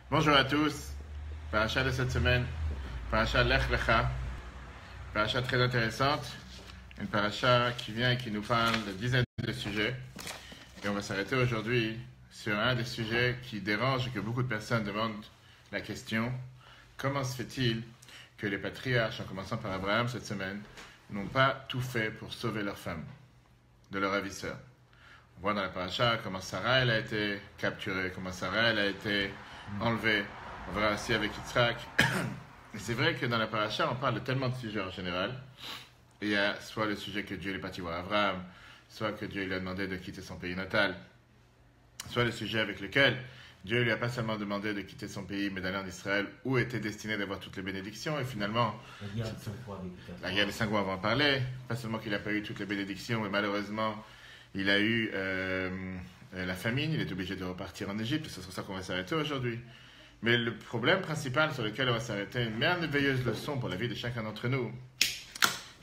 Bonjour à tous. Paracha de cette semaine, paracha Lech Lecha, paracha très intéressante, une paracha qui vient et qui nous parle de dizaines de sujets. Et on va s'arrêter aujourd'hui sur un des sujets qui dérange et que beaucoup de personnes demandent la question: comment se fait-il que les patriarches, en commençant par Abraham cette semaine, n'ont pas tout fait pour sauver leurs femmes de leur ravisseur? On voit dans la paracha comment Sarah elle a été capturée, comment Sarah elle a été enlevée. On verra aussi avec Yitzhak. Et c'est vrai que dans la paracha, on parle de tellement de sujets en général. Et il y a soit le sujet que Dieu est parti voir Abraham, soit que Dieu lui a demandé de quitter son pays natal, soit le sujet avec lequel Dieu lui a pas seulement demandé de quitter son pays, mais d'aller en Israël, où était destiné d'avoir toutes les bénédictions. Et finalement, la guerre des 5 mois, on va en parler. Pas seulement qu'il n'a pas eu toutes les bénédictions, mais malheureusement, il a eu la famine, il est obligé de repartir en Égypte, c'est sur ça qu'on va s'arrêter aujourd'hui. Mais le problème principal sur lequel on va s'arrêter, une merveilleuse leçon pour la vie de chacun d'entre nous,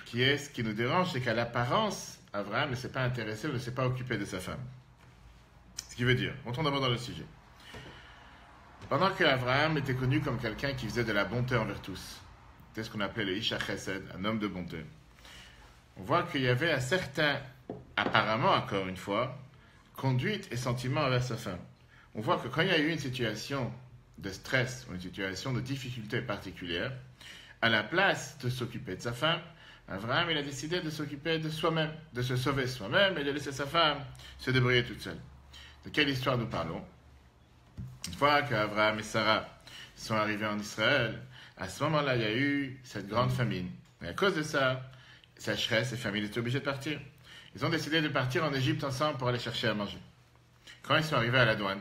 qui est ce qui nous dérange, c'est qu'à l'apparence, Abraham ne s'est pas intéressé ou ne s'est pas occupé de sa femme. Ce qui veut dire, entrons d'abord dans le sujet. Pendant qu'Abraham était connu comme quelqu'un qui faisait de la bonté envers tous, c'était ce qu'on appelait le Isha Chesed, un homme de bonté, on voit qu'il y avait un certain, apparemment encore une fois, conduite et sentiment envers sa femme. On voit que quand il y a eu une situation de stress ou une situation de difficulté particulière, à la place de s'occuper de sa femme, Abraham il a décidé de s'occuper de soi-même, de se sauver soi-même et de laisser sa femme se débrouiller toute seule. De quelle histoire nous parlons? Une fois qu'Abraham et Sarah sont arrivés en Israël, à ce moment-là, il y a eu cette grande famine. Et à cause de ça, sécheresse et famine étaient obligés de partir. Ils ont décidé de partir en Égypte ensemble pour aller chercher à manger. Quand ils sont arrivés à la douane,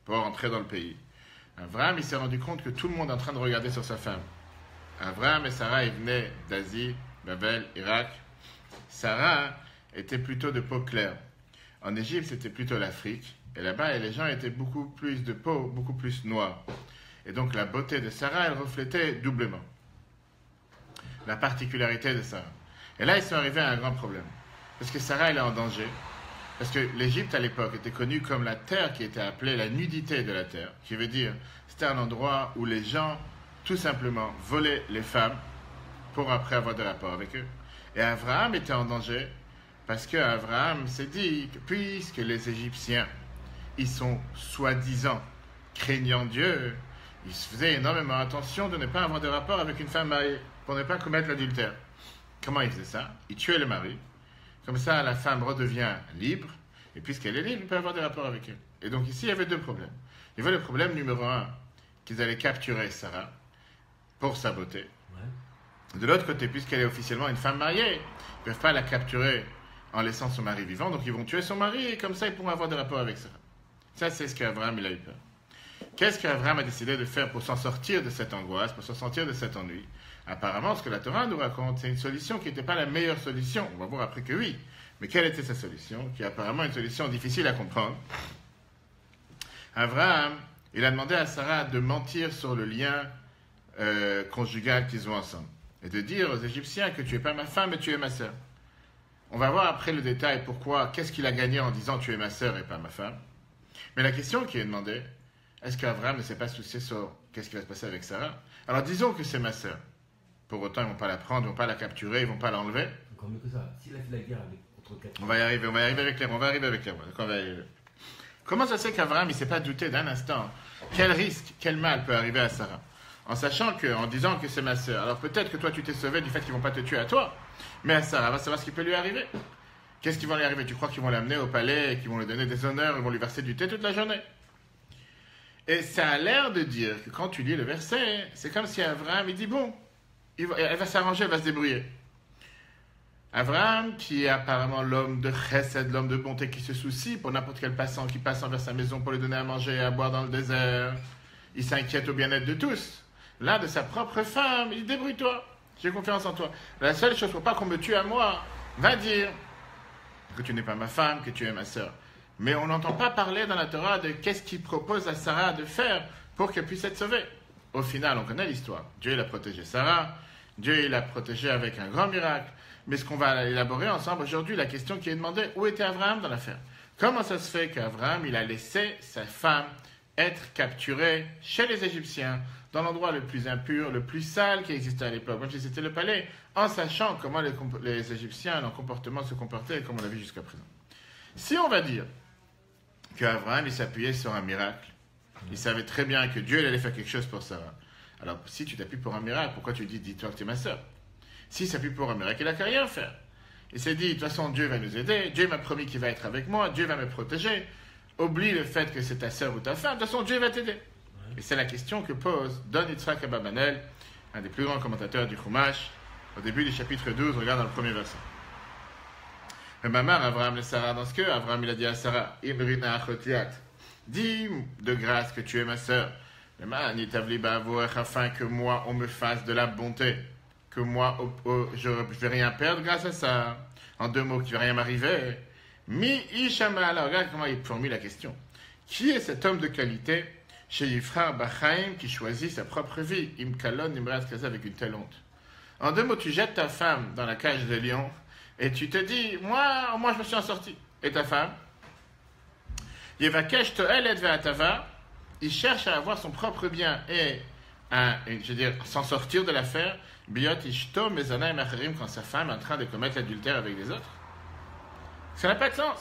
pour rentrer dans le pays, Abraham il s'est rendu compte que tout le monde est en train de regarder sur sa femme. Abraham et Sarah ils venaient d'Asie, Babel, Irak. Sarah était plutôt de peau claire. En Égypte, c'était plutôt l'Afrique. Et là-bas, les gens étaient beaucoup plus de peau, beaucoup plus noire. Et donc la beauté de Sarah, elle reflétait doublement la particularité de Sarah. Et là, ils sont arrivés à un grand problème. Parce que Sarah, elle est en danger. Parce que l'Égypte, à l'époque, était connue comme la terre qui était appelée la nudité de la terre. Qui veut dire, c'était un endroit où les gens, tout simplement, volaient les femmes pour après avoir des rapports avec eux. Et Abraham était en danger parce qu'Abraham s'est dit que puisque les Égyptiens, ils sont soi-disant craignant Dieu, ils faisaient énormément attention de ne pas avoir de rapport avec une femme mariée pour ne pas commettre l'adultère. Comment ils faisaient ça? Ils tuaient le mari. Comme ça, la femme redevient libre. Et puisqu'elle est libre, il peut avoir des rapports avec elle. Et donc ici, il y avait deux problèmes. Il y avait le problème numéro un, qu'ils allaient capturer Sarah pour sa beauté. Ouais. De l'autre côté, puisqu'elle est officiellement une femme mariée, ils ne peuvent pas la capturer en laissant son mari vivant. Donc ils vont tuer son mari et comme ça, ils pourront avoir des rapports avec Sarah. Ça, c'est ce qu'Abraham il a eu peur. Qu'est-ce qu'Abraham a décidé de faire pour s'en sortir de cette angoisse, pour s'en sortir de cet ennui? Apparemment, ce que la Torah nous raconte, c'est une solution qui n'était pas la meilleure solution. On va voir après que oui. Mais quelle était sa solution? Qui est apparemment une solution difficile à comprendre. Abraham, il a demandé à Sarah de mentir sur le lien conjugal qu'ils ont ensemble. Et de dire aux Égyptiens que tu n'es pas ma femme, mais tu es ma sœur. On va voir après le détail pourquoi, qu'est-ce qu'il a gagné en disant tu es ma sœur et pas ma femme. Mais la question qui est demandée, est-ce qu'Abraham ne s'est pas soucié sur qu'est-ce qui va se passer avec Sarah? Alors disons que c'est ma sœur. Pour autant, ils ne vont pas la prendre, ils ne vont pas la capturer, ils ne vont pas l'enlever. Encore mieux que ça. S'il a fait la guerre avec contre 4. On va y arriver avec les rois. Comment ça se fait qu'Abraham ne s'est pas douté d'un instant quel risque, quel mal peut arriver à Sarah? En sachant en disant que c'est ma sœur. Alors peut-être que toi, tu t'es sauvé du fait qu'ils ne vont pas te tuer à toi, mais à Sarah, va savoir ce qui peut lui arriver. Qu'est-ce qui va lui arriver? Tu crois qu'ils vont l'amener au palais et qu'ils vont lui donner des honneurs, ils vont lui verser du thé toute la journée? Et ça a l'air de dire que quand tu lis le verset, c'est comme si Abraham, il dit bon, elle va s'arranger, elle va se débrouiller. Abraham, qui est apparemment l'homme de chesed, l'homme de bonté qui se soucie pour n'importe quel passant qui passe envers sa maison pour lui donner à manger et à boire dans le désert, il s'inquiète au bien-être de tous. Là, de sa propre femme, il dit débrouille-toi, j'ai confiance en toi. La seule chose pour pas qu'on me tue à moi, va dire que tu n'es pas ma femme, que tu es ma sœur. Mais on n'entend pas parler dans la Torah de qu'est-ce qu'il propose à Sarah de faire pour qu'elle puisse être sauvée. Au final, on connaît l'histoire. Dieu, il a protégé Sarah. Dieu, il l'a protégé avec un grand miracle. Mais ce qu'on va élaborer ensemble aujourd'hui, la question qui est demandée, où était Abraham dans l'affaire? Comment ça se fait qu'Abraham, il a laissé sa femme être capturé chez les Égyptiens, dans l'endroit le plus impur, le plus sale qui existait à l'époque, même si c'était le palais, en sachant comment les Égyptiens, leur comportement se comportait, comme on l'a vu jusqu'à présent. Si on va dire qu'Abraham, il s'appuyait sur un miracle, il savait très bien que Dieu il allait faire quelque chose pour Sarah. Alors, si tu t'appuies pour un miracle, pourquoi tu dis-toi que tu es ma sœur? S'il s'appuie pour un miracle, il n'a qu'à rien faire. Il s'est dit, de toute façon, Dieu va nous aider, Dieu m'a promis qu'il va être avec moi, Dieu va me protéger. Oublie le fait que c'est ta sœur ou ta femme, de toute façon, Dieu va t'aider. Et c'est la question que pose Don Yitzhak Abarbanel, un des plus grands commentateurs du Chumash, au début du chapitre 12, regarde dans le premier verset. Le mamar Abraham le Sarah, dans ce que Abraham il a dit à Sarah, Imrina achotiat, dis de grâce que tu es ma sœur, afin que moi on me fasse de la bonté, que moi je ne vais rien perdre grâce à ça. En deux mots, qu'il ne va rien m'arriver. Mi Ishama, alors regarde comment il formule la question. Qui est cet homme de qualité chez Yifra Bachaim qui choisit sa propre vie, Imkalon Nimraz Kaza, avec une telle honte? En deux mots, tu jettes ta femme dans la cage de lion et tu te dis, moi je me suis en sorti. Et ta femme? Yevakesh To'el et Ve'atava, il cherche à avoir son propre bien et s'en sortir de l'affaire. Biot Ishto Mezana et Macherim, quand sa femme est en train de commettre l'adultère avec les autres. Ça n'a pas de sens.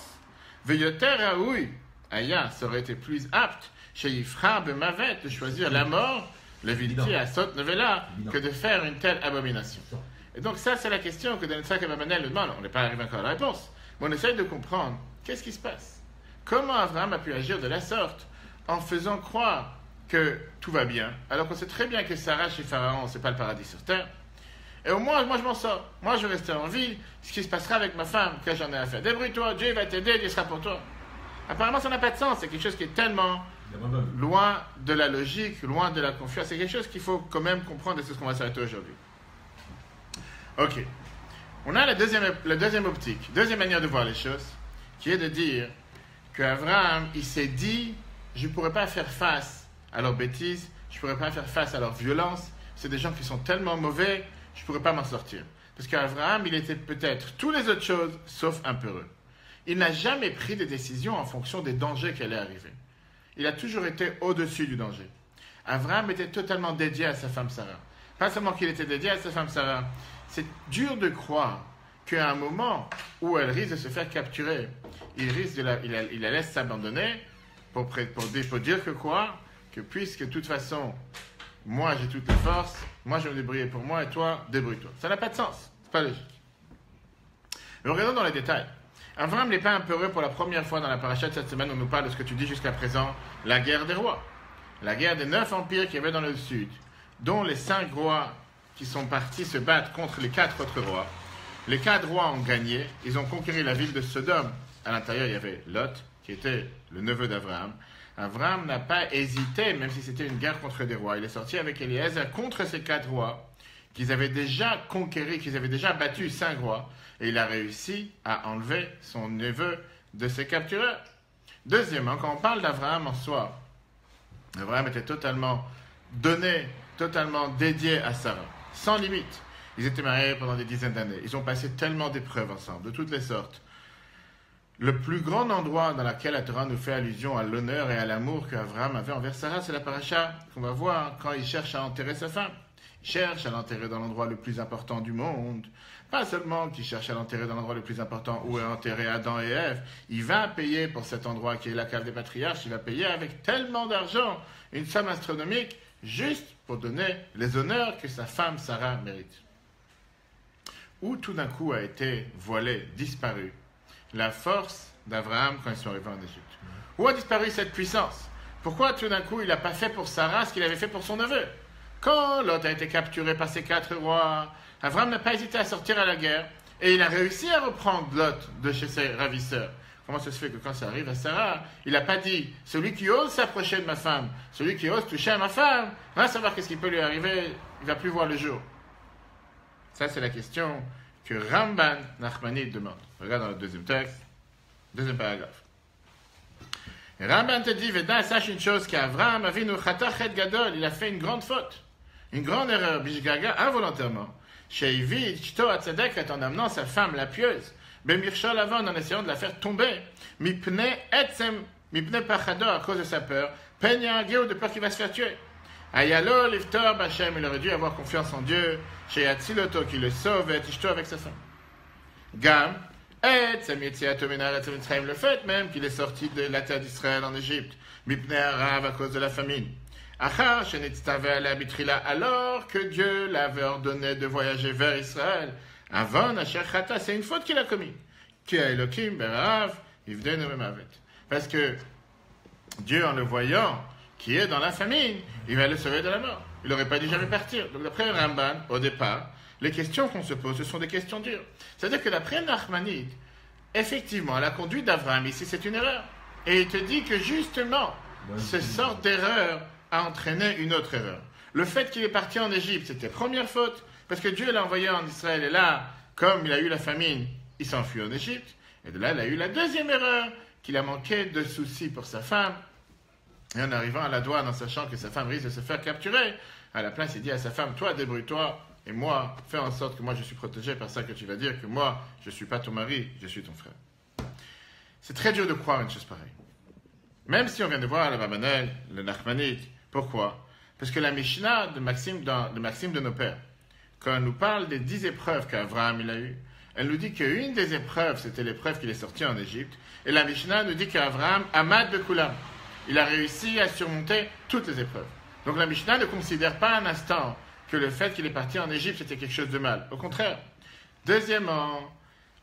Veyoter Raoui, Aya, ça aurait été plus apte chez Yifra Bemavet de choisir la mort, le Vilti à Sot Novella, que de faire une telle abomination. Et donc, ça, c'est la question que Yitzhak Abarbanel nous demande. On n'est pas arrivé encore à la réponse, mais on essaye de comprendre qu'est-ce qui se passe. Comment Abraham a pu agir de la sorte en faisant croire que tout va bien, alors qu'on sait très bien que Sarah chez Pharaon, c'est pas le paradis sur terre. Et au moins, moi je m'en sors. Moi je resterai en vie. Ce qui se passera avec ma femme, que j'en ai à faire. Débrouille-toi, Dieu va t'aider, Dieu sera pour toi. Apparemment, ça n'a pas de sens. C'est quelque chose qui est tellement loin de la logique, loin de la confiance. C'est quelque chose qu'il faut quand même comprendre et c'est ce qu'on va s'arrêter aujourd'hui. Ok. On a la deuxième optique, deuxième manière de voir les choses, qui est de dire qu'Abraham, il s'est dit, je ne pourrais pas faire face à leurs bêtises, je ne pourrais pas faire face à leur violence. C'est des gens qui sont tellement mauvais, je ne pourrais pas m'en sortir. Parce qu'Abraham, il était peut-être toutes les autres choses, sauf un peureux. Il n'a jamais pris des décisions en fonction des dangers qui allaient arriver. Il a toujours été au-dessus du danger. Abraham était totalement dédié à sa femme Sarah. Pas seulement qu'il était dédié à sa femme Sarah, c'est dur de croire qu'à un moment où elle risque de se faire capturer, il la laisse s'abandonner pour dire que quoi? Que puisque de toute façon, moi j'ai toutes les forces, moi je vais me débrouiller pour moi et toi, débrouille-toi. Ça n'a pas de sens, c'est pas logique. Mais regardons dans les détails. Abraham n'est pas un peu heureux pour la première fois dans la paracha de cette semaine, on nous parle de ce que tu dis jusqu'à présent, la guerre des rois. La guerre des 9 empires qu'il y avait dans le sud, dont les 5 rois qui sont partis se battre contre les 4 autres rois. Les 4 rois ont gagné, ils ont conquéri la ville de Sodome. À l'intérieur, il y avait Lot, qui était le neveu d'Abraham. Abraham n'a pas hésité, même si c'était une guerre contre des rois. Il est sorti avec Eliezer contre ces 4 rois qu'ils avaient déjà conquéris, qu'ils avaient déjà battu 5 rois. Et il a réussi à enlever son neveu de ses captureurs. Deuxièmement, quand on parle d'Abraham en soi, Abraham était totalement donné, totalement dédié à Sarah, sans limite. Ils étaient mariés pendant des dizaines d'années. Ils ont passé tellement d'épreuves ensemble, de toutes les sortes. Le plus grand endroit dans lequel la Torah nous fait allusion à l'honneur et à l'amour qu'Abraham avait envers Sarah, c'est la paracha qu'on va voir quand il cherche à enterrer sa femme. Il cherche à l'enterrer dans l'endroit le plus important du monde. Pas seulement qu'il cherche à l'enterrer dans l'endroit le plus important où est enterré Adam et Ève. Il va payer pour cet endroit qui est la cave des patriarches. Il va payer avec tellement d'argent, une somme astronomique, juste pour donner les honneurs que sa femme Sarah mérite. Où tout d'un coup a été voilée, disparue, la force d'Abraham quand ils sont arrivés en Égypte. Où a disparu cette puissance? Pourquoi tout d'un coup il n'a pas fait pour Sarah ce qu'il avait fait pour son neveu? Quand Lot a été capturé par ces 4 rois, Abraham n'a pas hésité à sortir à la guerre et il a réussi à reprendre Lot de chez ses ravisseurs. Comment ça se fait que quand ça arrive à Sarah, il n'a pas dit « Celui qui ose s'approcher de ma femme, celui qui ose toucher à ma femme, va savoir qu'est-ce qui peut lui arriver, il ne va plus voir le jour. » Ça, c'est la question que Ramban Nachmani demande. Regarde dans le deuxième texte, deuxième paragraphe. Et Ramban te dit, Veda, sache une chose, qu'Avraham Avinu Chatachet Gadol, il a fait une grande faute, une grande erreur, Bishgaga, involontairement. Sheivid, Chto Atzedeket, en amenant sa femme, la pieuse, Bemirshol Avon, en essayant de la faire tomber, Mipne Etzem Mipne pachado, à cause de sa peur. Penya Géo, de peur qu'il va se faire tuer. Ayalo, Liftor, Bachem, il aurait dû avoir confiance en Dieu. Chez Yatziloto, qui le sauve, et Tishto avec sa femme. Gam, et le fait même qu'il est sorti de la terre d'Israël en Égypte. Mipne Arav, à cause de la famine. Achar, Shenetztave ala Bitrila, alors que Dieu l'avait ordonné de voyager vers Israël. Avant, Asher Chata, c'est une faute qu'il a commise. Ki Elokim, Berav, Yivdenu Memavet. Parce que Dieu, en le voyant, qui est dans la famine, il va le sauver de la mort. Il n'aurait pas dû jamais partir. Donc d'après Ramban, au départ, les questions qu'on se pose, ce sont des questions dures. C'est-à-dire que d'après Nachmanide, effectivement, la conduite d'Abraham ici, c'est une erreur. Et il te dit que justement, ce sort d'erreur a entraîné une autre erreur. Le fait qu'il est parti en Égypte, c'était première faute, parce que Dieu l'a envoyé en Israël, et là, comme il a eu la famine, il s'enfuit en Égypte. Et de là, il a eu la deuxième erreur, qu'il a manqué de soucis pour sa femme. Et en arrivant à la douane, en sachant que sa femme risque de se faire capturer, à la place, il dit à sa femme, toi, débrouille-toi, et moi, fais en sorte que moi, je suis protégé par ça que tu vas dire, que moi, je ne suis pas ton mari, je suis ton frère. C'est très dur de croire une chose pareille. Même si on vient de voir le Rabanel, le Nachmanide. Pourquoi? Parce que la Mishnah de Maxime de nos pères, quand elle nous parle des 10 épreuves qu'Abraham il a eues, elle nous dit qu'une des épreuves, c'était l'épreuve qu'il est sorti en Égypte, et la Mishnah nous dit qu'Abraham, Amad Bekulam, il a réussi à surmonter toutes les épreuves. Donc la Mishnah ne considère pas un instant que le fait qu'il est parti en Égypte, c'était quelque chose de mal. Au contraire. Deuxièmement,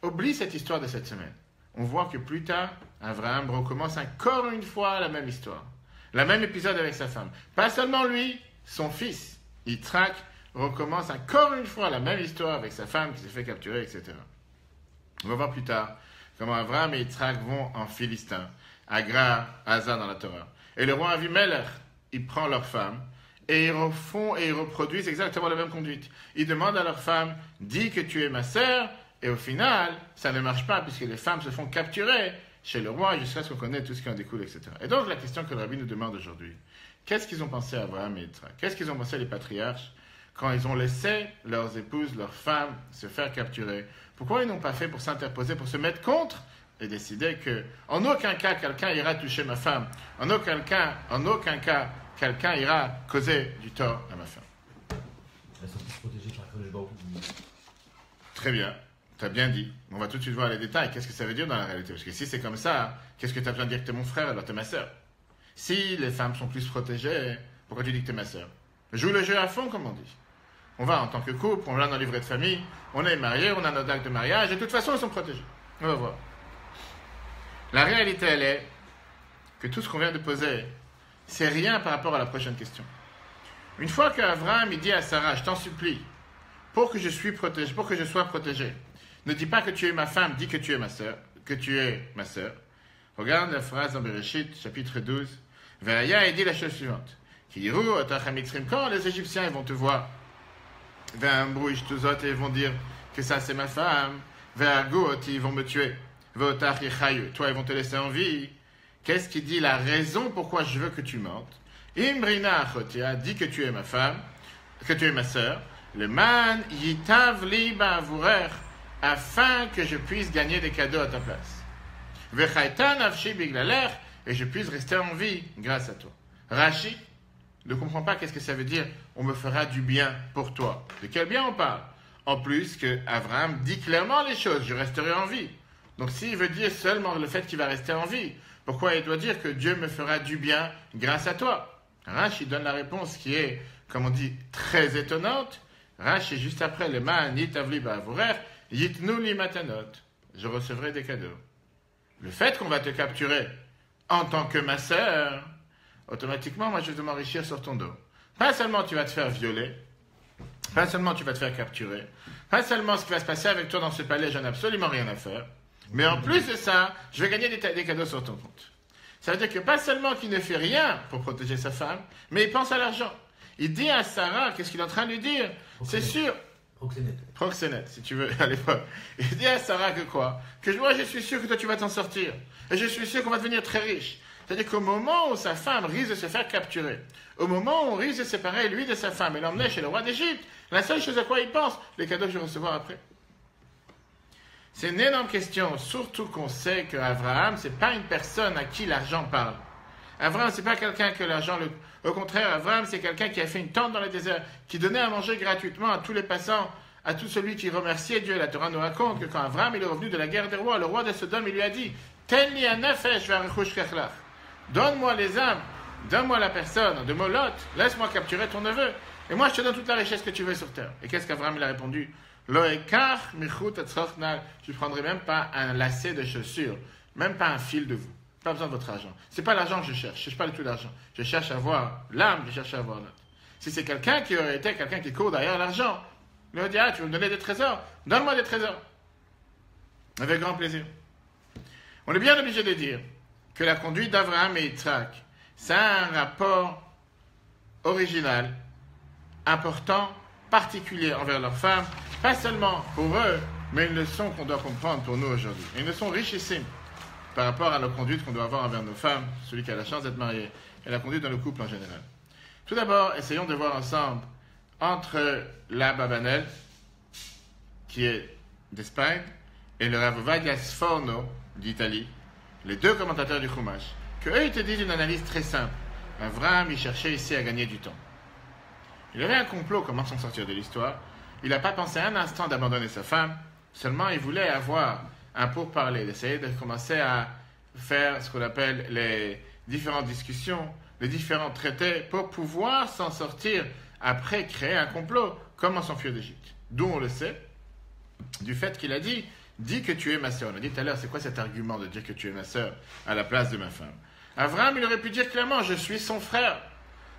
oublie cette histoire de cette semaine. On voit que plus tard, Abraham recommence encore une fois la même histoire. Le même épisode avec sa femme. Pas seulement lui, son fils, Yitzhak, recommence encore une fois la même histoire avec sa femme qui s'est fait capturer, etc. On va voir plus tard comment Abraham et Yitzhak vont en Philistin, à Gra, Haza dans la Torah. Et le roi Avimelech, il prend leur femme, et ils refont et ils reproduisent exactement la même conduite. Ils demandent à leur femme, dis que tu es ma sœur, et au final, ça ne marche pas, puisque les femmes se font capturer chez le roi, jusqu'à ce qu'on connaisse tout ce qui en découle, etc. Et donc, la question que le rabbi nous demande aujourd'hui, qu'est-ce qu'ils ont pensé Abraham et Yitzhak? Qu'est-ce qu'ils ont pensé les patriarches quand ils ont laissé leurs épouses, leurs femmes se faire capturer? Pourquoi ils n'ont pas fait pour s'interposer, pour se mettre contre et décider que, en aucun cas, quelqu'un ira toucher ma femme, en aucun cas, quelqu'un ira causer du tort à ma femme. Elles sont tous protégées par Akadosh Baruch Hu. Très bien, tu as bien dit. On va tout de suite voir les détails. Qu'est-ce que ça veut dire dans la réalité? Parce que si c'est comme ça, qu'est-ce que tu as besoin de dire que tu es mon frère alors tu es ma soeur? Si les femmes sont plus protégées, pourquoi tu dis que tu es ma soeur? Joue le jeu à fond, comme on dit. On va en tant que couple, on va dans le livret de famille, on est mariés, on a notre acte de mariage, et de toute façon, ils sont protégés. On va voir. La réalité, elle est que tout ce qu'on vient de poser, c'est rien par rapport à la prochaine question. Une fois qu'Abraham il dit à Sarah, je t'en supplie, pour que je sois protégé, ne dis pas que tu es ma femme, dis que tu es ma sœur, Regarde la phrase dans Bereshit, chapitre 12. Ve'aya, il dit la chose suivante. Quand les Égyptiens ils vont te voir, et ils vont dire que ça c'est ma femme, ils vont me tuer. Toi, ils vont te laisser en vie. Qu'est-ce qui dit la raison pourquoi je veux que tu mentes? Imbrina Achotia dit que tu es ma femme, que tu es ma sœur. Le man yitav li ba'avurer, afin que je puisse gagner des cadeaux à ta place. Vechaitan afshi biglaler, et je puisse rester en vie grâce à toi. Rashi ne comprend pas qu'est-ce que ça veut dire. On me fera du bien pour toi. De quel bien on parle? En plus que Abraham dit clairement les choses. Je resterai en vie. Donc s'il veut dire seulement le fait qu'il va rester en vie, pourquoi il doit dire que Dieu me fera du bien grâce à toi? Rashi donne la réponse qui est, comme on dit, très étonnante. Rashi juste après le man yitavli ba'avurer, yitnu li matanot. Je recevrai des cadeaux. Le fait qu'on va te capturer en tant que ma sœur, automatiquement, moi, je vais m'enrichir sur ton dos. Pas seulement tu vas te faire violer, pas seulement tu vas te faire capturer, pas seulement ce qui va se passer avec toi dans ce palais, j'en ai absolument rien à faire, mais en plus de ça, je vais gagner des cadeaux sur ton compte. Ça veut dire que pas seulement qu'il ne fait rien pour protéger sa femme, mais il pense à l'argent. Il dit à Sarah, qu'est-ce qu'il est en train de lui dire? C'est sûr. Proxénète, si tu veux, à l'époque. Il dit à Sarah que quoi? Que moi, je suis sûr que toi, tu vas t'en sortir. Et je suis sûr qu'on va devenir très riche. C'est-à-dire qu'au moment où sa femme risque de se faire capturer, au moment où on risque de séparer lui de sa femme et l'emmener chez le roi d'Égypte, la seule chose à quoi il pense, les cadeaux que je vais recevoir après. C'est une énorme question, surtout qu'on sait qu'Abraham, ce n'est pas une personne à qui l'argent parle. Abraham, ce n'est pas quelqu'un que l'argent... Au contraire, Abraham, c'est quelqu'un qui a fait une tente dans le désert, qui donnait à manger gratuitement à tous les passants, à tout celui qui remerciait Dieu. La Torah nous raconte que quand Abraham est revenu de la guerre des rois, le roi de Sodome, il lui a dit « Tenli anafesh v'arechush kechlach » Donne-moi les âmes, donne-moi la personne de Molot, laisse-moi capturer ton neveu, et moi je te donne toute la richesse que tu veux sur terre. Et qu'est-ce qu'Abraham il a répondu? Lo ekar michut atzrochnal. Je ne prendrai même pas un lacet de chaussures, même pas un fil de vous. Pas besoin de votre argent. C'est pas l'argent que je cherche pas du tout l'argent. Je cherche à avoir l'âme, je cherche à avoir l'âme. Si c'est quelqu'un qui aurait été quelqu'un qui court derrière l'argent, il aurait dit, ah, tu veux me donner des trésors? Donne-moi des trésors. Avec grand plaisir. On est bien obligé de dire que la conduite d'Abraham et Yitzhak, ça a un rapport original, important, particulier envers leurs femmes, pas seulement pour eux, mais une leçon qu'on doit comprendre pour nous aujourd'hui. Une leçon richissime par rapport à la conduite qu'on doit avoir envers nos femmes, celui qui a la chance d'être marié, et la conduite dans le couple en général. Tout d'abord, essayons de voir ensemble entre la Babanel, qui est d'Espagne, et le Rav Ovadia Sforno d'Italie, les deux commentateurs du Chumash, qu'eux, ils te disent une analyse très simple. Abraham, il cherchait ici à gagner du temps. Il avait un complot, comment s'en sortir de l'histoire. Il n'a pas pensé un instant d'abandonner sa femme, seulement il voulait avoir un pourparler, d'essayer de commencer à faire ce qu'on appelle les différentes discussions, les différents traités, pour pouvoir s'en sortir après créer un complot, comment s'enfuir d'Égypte. D'où on le sait, du fait qu'il a dit, dis que tu es ma sœur. On a dit tout à l'heure, c'est quoi cet argument de dire que tu es ma sœur à la place de ma femme? Abraham, il aurait pu dire clairement, je suis son frère.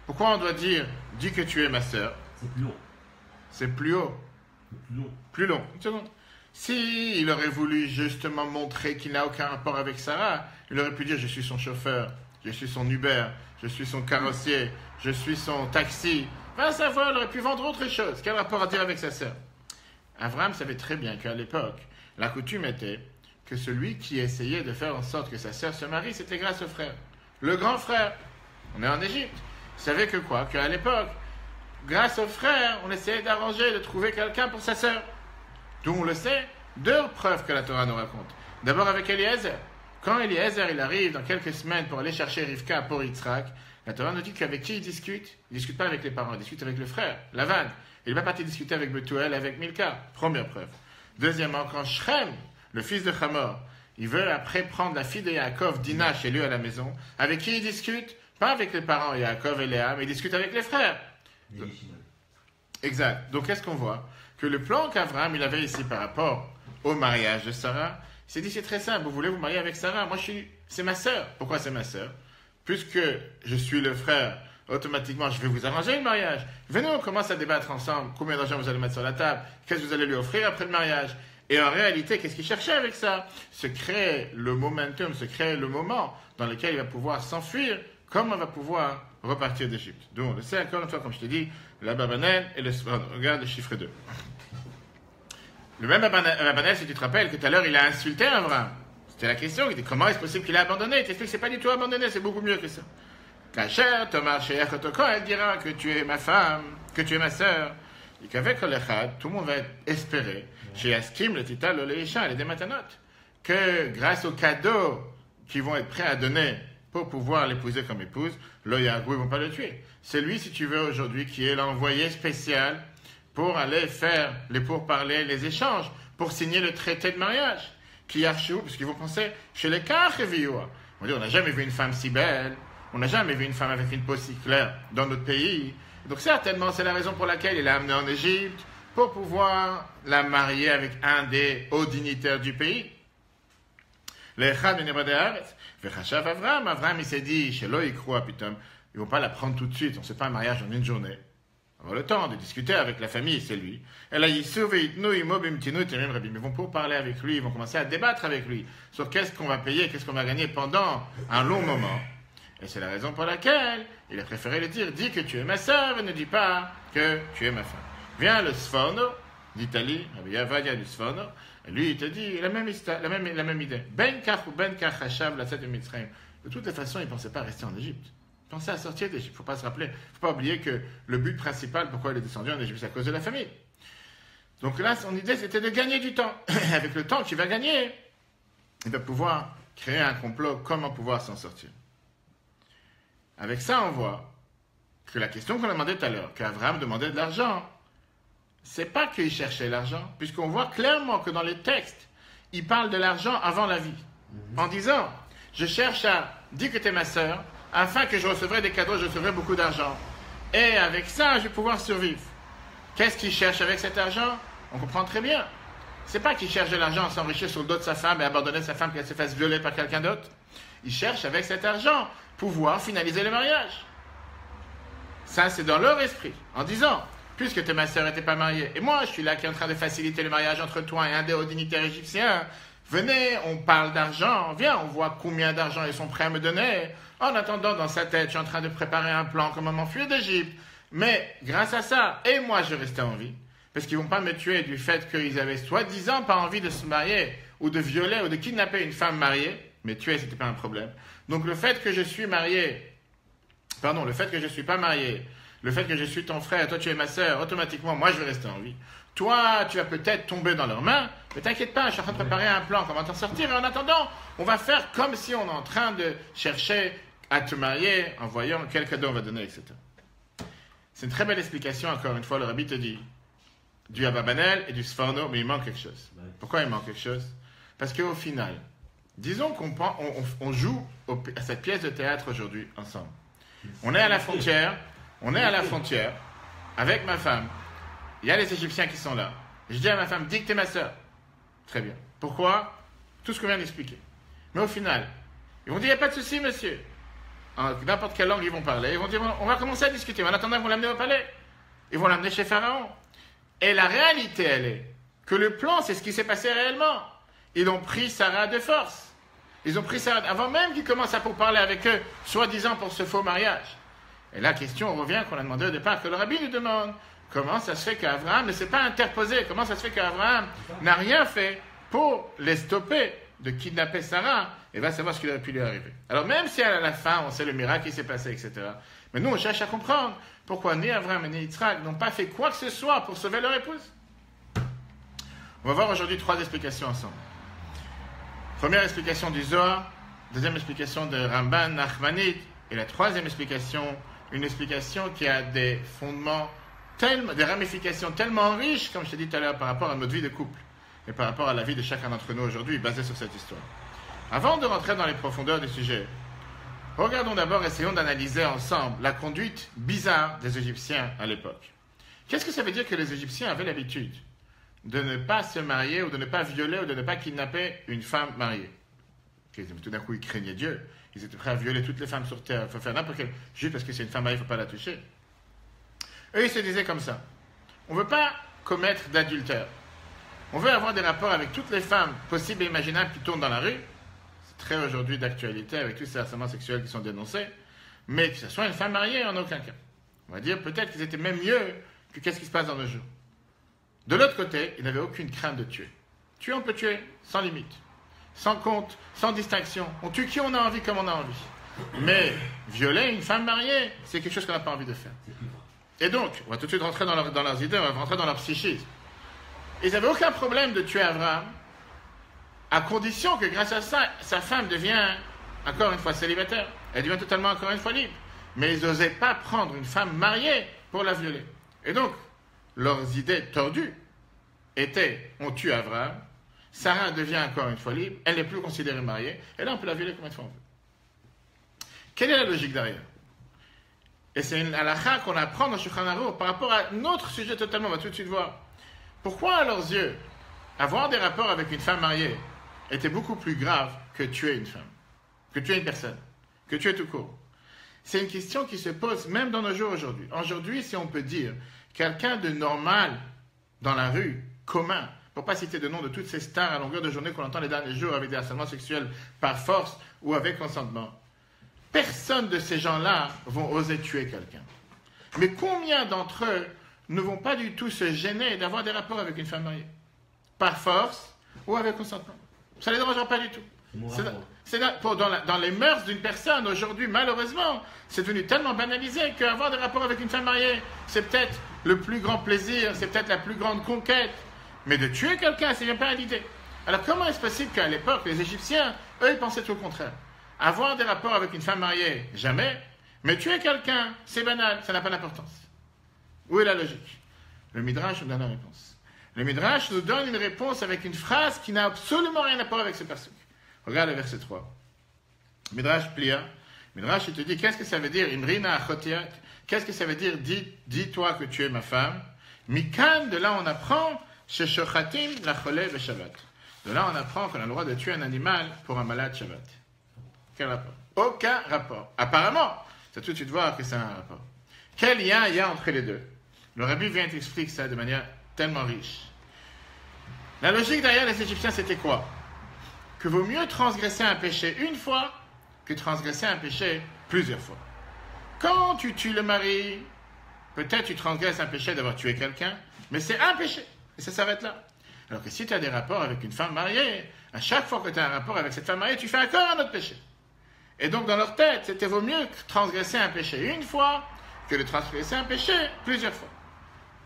Pourquoi on doit dire, dis que tu es ma sœur? C'est plus long. C'est plus haut. C'est plus long. Plus long. Une seconde. Si il aurait voulu justement montrer qu'il n'a aucun rapport avec Sarah, il aurait pu dire, je suis son chauffeur, je suis son Uber, je suis son carrossier, je suis son taxi. Va savoir, il aurait pu vendre autre chose. Quel rapport à dire avec sa sœur? Abraham savait très bien qu'à l'époque, la coutume était que celui qui essayait de faire en sorte que sa sœur se marie, c'était grâce au frère. Le grand frère. On est en Égypte. Vous savez que quoi? Qu'à l'époque, grâce au frère, on essayait d'arranger, de trouver quelqu'un pour sa sœur. D'où on le sait, deux preuves que la Torah nous raconte. D'abord avec Eliezer. Quand Eliezer il arrive dans quelques semaines pour aller chercher Rivka pour Yitzhak, la Torah nous dit qu'avec qui il discute? Il ne discute pas avec les parents, il discute avec le frère, Lavan. Il n'est pas parti discuter avec Bethuel, avec Milka. Première preuve. Deuxièmement, quand Shrem, le fils de Hamor, il veut après prendre la fille de Yaakov, Dina, chez lui à la maison, avec qui il discute? Pas avec les parents, Yaakov et Léa, mais il discute avec les frères. Exact. Donc qu'est-ce qu'on voit? Que le plan qu'Abraham il avait ici par rapport au mariage de Sarah, il s'est dit c'est très simple, vous voulez vous marier avec Sarah, c'est ma sœur. Pourquoi c'est ma sœur? Puisque je suis le frère, automatiquement je vais vous arranger le mariage. Venez, on commence à débattre ensemble, combien d'argent vous allez mettre sur la table, qu'est-ce que vous allez lui offrir après le mariage. Et en réalité, qu'est-ce qu'il cherchait avec ça? Se créer le momentum, se créer le moment dans lequel il va pouvoir s'enfuir, comme on va pouvoir repartir d'Égypte. Donc on le sait encore une fois, comme je t'ai dit, la Babanel et le Sforno. Regarde le chiffre 2. Le même Babanel, si tu te rappelles, que tout à l'heure, il a insulté Abraham. C'était la question, il dit comment est-ce possible qu'il a abandonné? Il t'explique que c'est pas du tout abandonné, c'est beaucoup mieux que ça. Kacher, Thomas, Sheikh, quand elle dira que tu es ma femme, que tu es ma sœur, et qu'avec l'Echad, tout le monde va espérer, chez Askim, le Tita, le Leisha, les Dématanot, que grâce aux cadeaux qu'ils vont être prêts à donner pour pouvoir l'épouser comme épouse, l'Oyagou, ils ne vont pas le tuer. C'est lui, si tu veux, aujourd'hui, qui est l'envoyé spécial pour aller faire les pourparlers, les échanges, pour signer le traité de mariage. Qui archou, parce qu'ils vont penser, chez les Kachevioua. On dit, on n'a jamais vu une femme si belle, on n'a jamais vu une femme avec une peau si claire dans notre pays. Donc certainement, c'est la raison pour laquelle il l'a amenée en Égypte, pour pouvoir la marier avec un des hauts dignitaires du pays. L'Echad ben Ebradeharetz. Vechachav Avram. Avram, il s'est dit, chez l'Oïkrou, putain, ils ne vont pas la prendre tout de suite, on ne fait pas un mariage en une journée. Avoir le temps de discuter avec la famille, c'est lui. Et là, ils vont pour parler avec lui, ils vont commencer à débattre avec lui sur qu'est-ce qu'on va payer, qu'est-ce qu'on va gagner pendant un long moment. Et c'est la raison pour laquelle il a préféré le dire, dis que tu es ma sœur et ne dis pas que tu es ma femme. Vient le Sforno d'Italie, Rabbi Avadia du Sforno, et lui il te dit la même idée. Ben kach ou ben kach hashav la de Mitzrayim. De toutes les façons, il ne pensait pas rester en Égypte. Il pensait à sortir d'Égypte. Il ne faut pas se rappeler, il ne faut pas oublier que le but principal pourquoi il est descendu en Égypte, c'est à cause de la famille. Donc là, son idée, c'était de gagner du temps. Avec le temps qu'il va gagner, il va pouvoir créer un complot, comment pouvoir s'en sortir. Avec ça, on voit que la question qu'on a demandé tout à l'heure, qu'Abraham demandait de l'argent, c'est pas qu'il cherchait l'argent, puisqu'on voit clairement que dans les textes, il parle de l'argent avant la vie. En disant, je cherche à dire que tu es ma sœur, afin que je recevrai des cadeaux, je recevrai beaucoup d'argent. Et avec ça, je vais pouvoir survivre. Qu'est-ce qu'il cherche avec cet argent? On comprend très bien. C'est pas qu'il cherche de l'argent à s'enrichir sur le dos de sa femme et abandonner sa femme qu'elle se fasse violer par quelqu'un d'autre. Il cherche avec cet argent pouvoir finaliser le mariage. Ça, c'est dans leur esprit. En disant, puisque tu es ma sœur et tu n'es pas mariée, et moi, je suis là qui est en train de faciliter le mariage entre toi et un des hauts dignitaires égyptiens. Venez, on parle d'argent. Viens, on voit combien d'argent ils sont prêts à me donner. En attendant, dans sa tête, je suis en train de préparer un plan comment m'enfuir d'Égypte. Mais grâce à ça, et moi, je restais en vie. Parce qu'ils ne vont pas me tuer du fait qu'ils avaient soi-disant pas envie de se marier, ou de violer, ou de kidnapper une femme mariée. Mais tuer, ce n'était pas un problème. Donc le fait que je suis marié, le fait que je ne suis pas marié, le fait que je suis ton frère, toi tu es ma sœur, automatiquement, moi je vais rester en vie. Toi, tu vas peut-être tomber dans leurs mains, mais t'inquiète pas, je suis en train de préparer un plan, comment t'en sortir. Et en attendant, on va faire comme si on est en train de chercher à te marier en voyant quel cadeau on va donner, etc. C'est une très belle explication, encore une fois, le rabbi te dit, du Ababanel et du Sforno, mais il manque quelque chose. Pourquoi il manque quelque chose? Parce qu'au final, disons qu'on joue à cette pièce de théâtre aujourd'hui ensemble. On est à la frontière, avec ma femme. Il y a les Égyptiens qui sont là. Je dis à ma femme, dis que t'es ma sœur. Très bien. Pourquoi? Tout ce qu'on vient d'expliquer. Mais au final, ils vont dire, il n'y a pas de souci, monsieur. En n'importe quelle langue ils vont parler. Ils vont dire, on va commencer à discuter. En attendant, ils vont l'amener au palais. Ils vont l'amener chez Pharaon. Et la réalité, elle est que le plan, c'est ce qui s'est passé réellement. Ils ont pris Sarah de force. Ils ont pris Sarah, avant même qu'ils commencent à pourparler avec eux, soi-disant pour ce faux mariage. Et la question revient qu'on a demandé au départ, que le rabbi nous demande. Comment ça se fait qu'Abraham ne s'est pas interposé? Comment ça se fait qu'Abraham n'a rien fait pour les stopper de kidnapper Sarah? Et va savoir ce qui aurait pu lui arriver. Alors même si à la fin, on sait le miracle qui s'est passé, etc. Mais nous, on cherche à comprendre pourquoi ni Abraham ni Yitzhak n'ont pas fait quoi que ce soit pour sauver leur épouse. On va voir aujourd'hui 3 explications ensemble. Première explication du Zohar, deuxième explication de Ramban Nachmanide, et la troisième explication, une explication qui a des fondements, des ramifications tellement riches, comme je t'ai dit tout à l'heure, par rapport à notre vie de couple et par rapport à la vie de chacun d'entre nous aujourd'hui, basée sur cette histoire. Avant de rentrer dans les profondeurs du sujet, regardons d'abord, essayons d'analyser ensemble la conduite bizarre des Égyptiens à l'époque. Qu'est-ce que ça veut dire que les Égyptiens avaient l'habitude de ne pas se marier ou de ne pas violer ou de ne pas kidnapper une femme mariée? Tout d'un coup, ils craignaient Dieu. Ils étaient prêts à violer toutes les femmes sur terre. Il faut faire n'importe quel... Juste parce que c'est une femme mariée, il ne faut pas la toucher. Eux, ils se disaient comme ça. On ne veut pas commettre d'adultère. On veut avoir des rapports avec toutes les femmes possibles et imaginables qui tournent dans la rue. C'est très aujourd'hui d'actualité avec tous ces harcèlements sexuels qui sont dénoncés. Mais que ce soit une femme mariée, en aucun cas. On va dire peut-être qu'ils étaient même mieux que qu'est-ce qui se passe dans nos jours. De l'autre côté, ils n'avaient aucune crainte de tuer. Tuer, on peut tuer sans limite, sans compte, sans distinction. On tue qui on a envie, comme on a envie. Mais violer une femme mariée, c'est quelque chose qu'on n'a pas envie de faire. Et donc, on va tout de suite rentrer dans leurs idées, on va rentrer dans leur psychisme. Ils n'avaient aucun problème de tuer Abraham, à condition que grâce à ça, sa femme devient, encore une fois, célibataire. Elle devient totalement, encore une fois, libre. Mais ils n'osaient pas prendre une femme mariée pour la violer. Et donc, leurs idées tordues étaient, on tue Abraham, Sarah devient encore une fois libre, elle n'est plus considérée mariée, et là on peut la violer combien de fois on veut. Quelle est la logique derrière? Et c'est une halakha qu'on apprend dans Shulchan Aruch par rapport à notre sujet totalement, on va tout de suite voir. Pourquoi à leurs yeux, avoir des rapports avec une femme mariée était beaucoup plus grave que tuer une femme, que tuer une personne, que tuer tout court? C'est une question qui se pose même dans nos jours aujourd'hui. Aujourd'hui, si on peut dire quelqu'un de normal dans la rue, commun, pour ne pas citer de nom de toutes ces stars à longueur de journée qu'on entend les derniers jours avec des harcèlements sexuels par force ou avec consentement, personne de ces gens-là vont oser tuer quelqu'un. Mais combien d'entre eux ne vont pas du tout se gêner d'avoir des rapports avec une femme mariée? Par force ou avec consentement. Ça ne les dérangera pas du tout. Dans les mœurs d'une personne, aujourd'hui, malheureusement, c'est devenu tellement banalisé qu'avoir des rapports avec une femme mariée, c'est peut-être le plus grand plaisir, c'est peut-être la plus grande conquête. Mais de tuer quelqu'un, ça ne vient pas à l'idée. Alors comment est-ce possible qu'à l'époque, les Égyptiens, eux, ils pensaient tout le contraire? Avoir des rapports avec une femme mariée, jamais. Mais tuer quelqu'un, c'est banal, ça n'a pas d'importance. Où est la logique? Le Midrash nous donne la réponse. Le Midrash nous donne une réponse avec une phrase qui n'a absolument rien à voir avec ce passage. Regarde le verset 3. Midrash plia. Midrash, il te dit, qu'est-ce que ça veut dire? Imrina achotiat. Qu'est-ce que ça veut dire? Dis-toi que tu es ma femme. Mikan, de là on apprend, chez Shochatim, la cholé le Shabbat. De là on apprend qu'on a le droit de tuer un animal pour un malade Shabbat. Quel rapport? Aucun rapport. Apparemment, c'est tout de suite voir que c'est un rapport. Quel lien il y a entre les deux? Le Rabbi vient t'expliquer ça de manière tellement riche. La logique derrière les Égyptiens, c'était quoi? Que vaut mieux transgresser un péché une fois que transgresser un péché plusieurs fois. Quand tu tues le mari, peut-être tu transgresses un péché d'avoir tué quelqu'un, mais c'est un péché, et ça s'arrête là. Alors que si tu as des rapports avec une femme mariée, à chaque fois que tu as un rapport avec cette femme mariée, tu fais encore un autre péché. Et donc dans leur tête, c'était vaut mieux transgresser un péché une fois que de transgresser un péché plusieurs fois.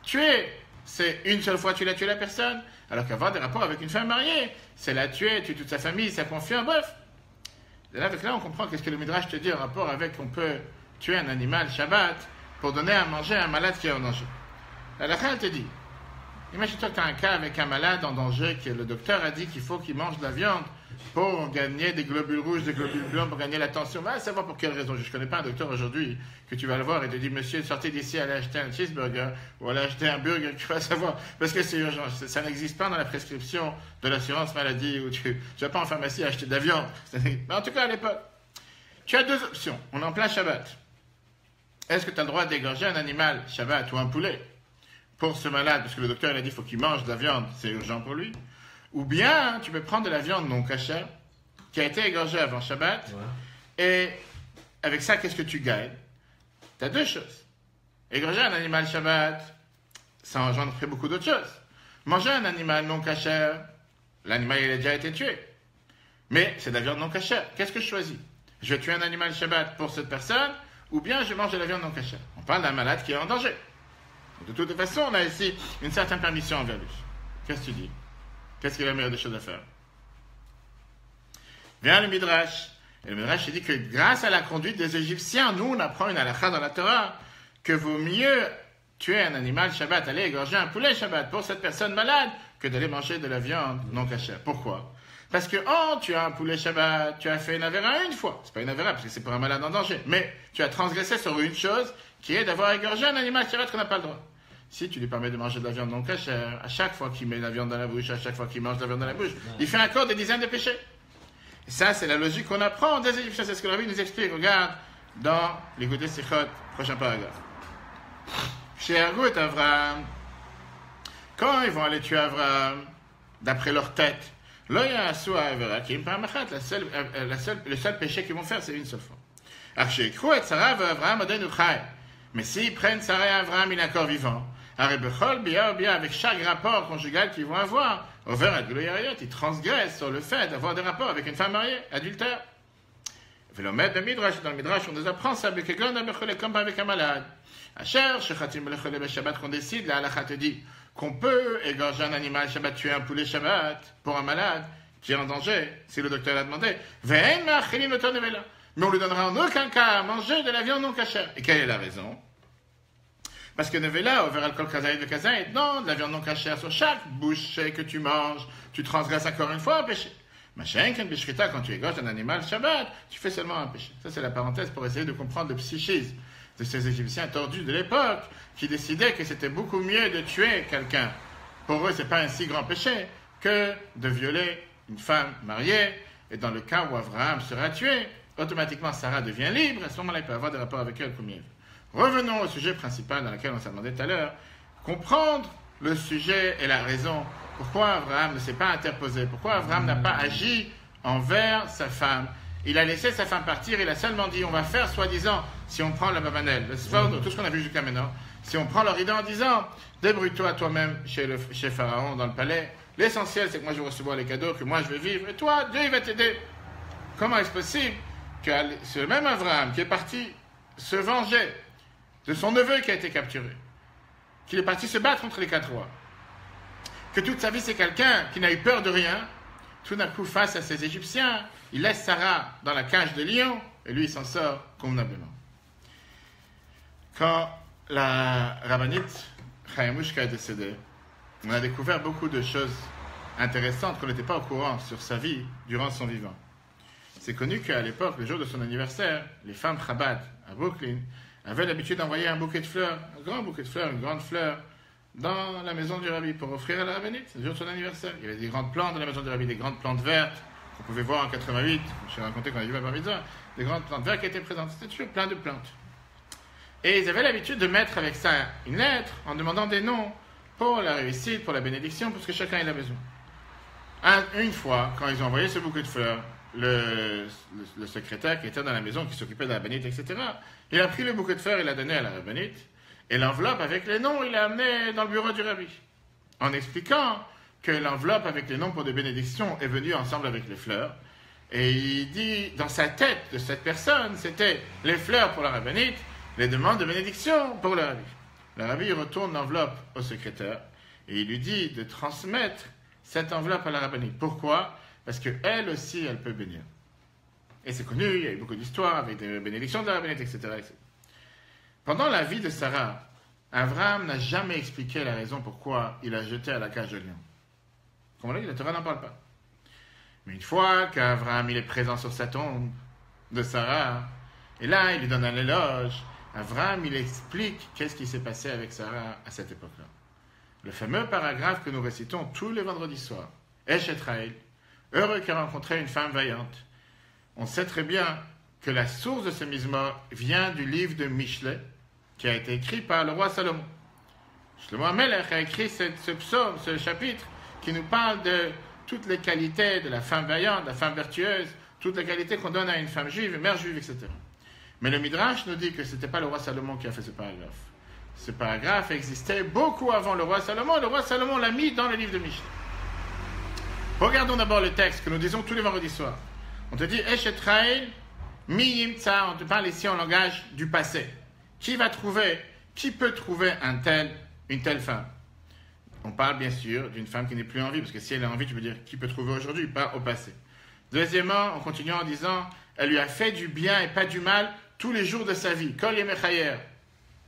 Tuer, c'est une seule fois tu l'as tué la personne, alors qu'avoir des rapports avec une femme mariée, c'est la tuer, tuer toute sa famille, sa confiance, bref. Et là, avec là, on comprend qu'est-ce que le Midrash te dit en rapport avec on peut tuer un animal Shabbat pour donner à manger à un malade qui est en danger. La Lacha, elle te dit, imagine-toi que tu as un cas avec un malade en danger, que le docteur a dit qu'il faut qu'il mange de la viande pour gagner des globules rouges, des globules blancs, pour gagner la tension. Va savoir pour quelle raison. Je ne connais pas un docteur aujourd'hui que tu vas le voir et te dit, monsieur, sortez d'ici, allez acheter un cheeseburger ou allez acheter un burger, tu vas savoir, parce que c'est urgent. Ça n'existe pas dans la prescription de l'assurance maladie où tu ne vas pas en pharmacie acheter de la viande. Mais en tout cas, à l'époque, tu as deux options. On est en plein Shabbat. Est-ce que tu as le droit d'égorger un animal Shabbat ou un poulet pour ce malade, parce que le docteur il a dit qu'il faut qu'il mange de la viande, c'est urgent pour lui? Ou bien, tu peux prendre de la viande non cachère, qui a été égorgée avant Shabbat, et avec ça, qu'est-ce que tu gagnes? Tu as deux choses. Égorger un animal Shabbat, ça engendre beaucoup d'autres choses. Manger un animal non cachère, l'animal il a déjà été tué. Mais c'est de la viande non cachère. Qu'est-ce que je choisis? Je vais tuer un animal Shabbat pour cette personne, ou bien je mange de la viande non cachère. On parle d'un malade qui est en danger. De toute façon, on a ici une certaine permission envers lui. Qu'est-ce que tu dis? Qu'est-ce qui est la meilleure des choses à faire? Vient le Midrash. Et le Midrash dit que grâce à la conduite des Égyptiens, nous, on apprend une halakha dans la Torah, que vaut mieux tuer un animal Shabbat, aller égorger un poulet Shabbat pour cette personne malade, que d'aller manger de la viande non cachère. Pourquoi? Parce que, tu as un poulet Shabbat, tu as fait une avéra une fois. C'est pas une avéra, parce que c'est pour un malade en danger. Mais tu as transgressé sur une chose, qui est d'avoir égorgé un animal Shabbat qu'on n'a pas le droit. Si tu lui permets de manger de la viande non cachère, à chaque fois qu'il met de la viande dans la bouche, à chaque fois qu'il mange de la viande dans la bouche, il fait encore des dizaines de péchés. Et ça, c'est la logique qu'on apprend des Égyptiens. C'est ce que la Bible nous explique. Regarde dans l'Écoutez Sichot, prochain paragraphe. Chez Ergut et Avraham, quand ils vont aller tuer Avraham, d'après leur tête, le seul péché qu'ils vont faire, c'est une seule fois. Mais s'ils prennent Sarah et Avraham, il est encore vivant. Avec chaque rapport conjugal qu'ils vont avoir, ils transgressent sur le fait d'avoir des rapports avec une femme mariée, adultère. Dans le Midrash, on nous apprend ça, comme avec un malade. Qu'on décide, la halakha te dit qu'on peut égorger un animal Shabbat, tuer un poulet Shabbat pour un malade qui est en danger, si le docteur l'a demandé. Mais on lui donnera en aucun cas à manger de la viande non cachère. Et quelle est la raison? Parce que Nevela, on verra le kol kazaïd de kazaïd, non, de la viande non cachère sur chaque bouchée que tu manges, tu transgresses encore une fois un péché. Quand tu égorges un animal Shabbat, tu fais seulement un péché. Ça, c'est la parenthèse pour essayer de comprendre le psychisme de ces Égyptiens tordus de l'époque, qui décidaient que c'était beaucoup mieux de tuer quelqu'un. Pour eux, c'est pas un si grand péché que de violer une femme mariée. Et dans le cas où Avraham sera tué, automatiquement Sarah devient libre. À ce moment-là, il peut avoir des rapports avec elle comme il veut. Revenons au sujet principal dans lequel on s'est demandé tout à l'heure. Comprendre le sujet et la raison. Pourquoi Avraham ne s'est pas interposé? Pourquoi Avraham n'a pas agi envers sa femme? Il a laissé sa femme partir, il a seulement dit, on va faire soi-disant, si on prend le Babanel, le Sford, tout ce qu'on a vu jusqu'à maintenant, si on prend leur idée en disant, débrouille-toi toi-même chez Pharaon dans le palais, l'essentiel c'est que moi je vais recevoir les cadeaux, que moi je vais vivre, et toi, Dieu il va t'aider. Comment est-ce possible que ce même Avraham qui est parti se venger de son neveu qui a été capturé, qu'il est parti se battre contre les 4 rois, que toute sa vie c'est quelqu'un qui n'a eu peur de rien, tout d'un coup face à ces Égyptiens, il laisse Sarah dans la cage de lion et lui il s'en sort convenablement. Quand la rabbinite Chayamushka est décédée, on a découvert beaucoup de choses intéressantes qu'on n'était pas au courant sur sa vie durant son vivant. C'est connu qu'à l'époque, le jour de son anniversaire, les femmes Chabad à Brooklyn avaient l'habitude d'envoyer un bouquet de fleurs, un grand bouquet de fleurs, une grande fleur, dans la maison du rabbi pour offrir à la rabbinite le jour de son anniversaire. Il y avait des grandes plantes dans la maison du rabbi, des grandes plantes vertes qu'on pouvait voir en 88, je vais raconter quand on a vu ma bar mitzvah, des grandes plantes vertes qui étaient présentes. C'était toujours plein de plantes. Et ils avaient l'habitude de mettre avec ça une lettre en demandant des noms pour la réussite, pour la bénédiction, pour ce que chacun ait besoin. Une fois, quand ils ont envoyé ce bouquet de fleurs, le secrétaire qui était dans la maison, qui s'occupait de la rabbinite, etc., il a pris le bouquet de fleurs et l'a donné à la rabbinite, et l'enveloppe avec les noms, il l'a amené dans le bureau du rabbi, en expliquant que l'enveloppe avec les noms pour des bénédictions est venue ensemble avec les fleurs, et il dit, dans sa tête de cette personne, c'était les fleurs pour la rabbinite, les demandes de bénédiction pour le rabbi. Le rabbi retourne l'enveloppe au secrétaire, et il lui dit de transmettre cette enveloppe à la rabbinite. Pourquoi ? Parce qu'elle aussi, elle peut bénir. Et c'est connu, il y a eu beaucoup d'histoires avec des bénédictions de la rabbinite, etc., etc. Pendant la vie de Sarah, Abraham n'a jamais expliqué la raison pourquoi il a jeté à la cage de lion. Comme on l'a dit, la Torah n'en parle pas. Mais une fois qu'Abraham il est présent sur sa tombe de Sarah, et là, il lui donne un éloge, Abraham il explique qu'est-ce qui s'est passé avec Sarah à cette époque-là. Le fameux paragraphe que nous récitons tous les vendredis soirs. Eshet Raël, heureux qui a rencontré une femme vaillante. On sait très bien que la source de ce mizmor vient du livre de Mishlei, qui a été écrit par le roi Salomon. Shlomo HaMelech a écrit ce psaume, ce chapitre, qui nous parle de toutes les qualités de la femme vaillante, de la femme vertueuse, toutes les qualités qu'on donne à une femme juive, une mère juive, etc. Mais le Midrash nous dit que ce n'était pas le roi Salomon qui a fait ce paragraphe. Ce paragraphe existait beaucoup avant le roi Salomon. Le roi Salomon l'a mis dans le livre de Mishlei. Regardons d'abord le texte que nous disons tous les vendredis soirs. On te dit Eshet Raël, mi yimtza, on te parle ici en langage du passé. Qui peut trouver une telle femme? On parle bien sûr d'une femme qui n'est plus en vie, parce que si elle est en vie, tu peux dire qui peut trouver aujourd'hui, pas au passé. Deuxièmement, on continue en disant elle lui a fait du bien et pas du mal tous les jours de sa vie. Kol yemechayer.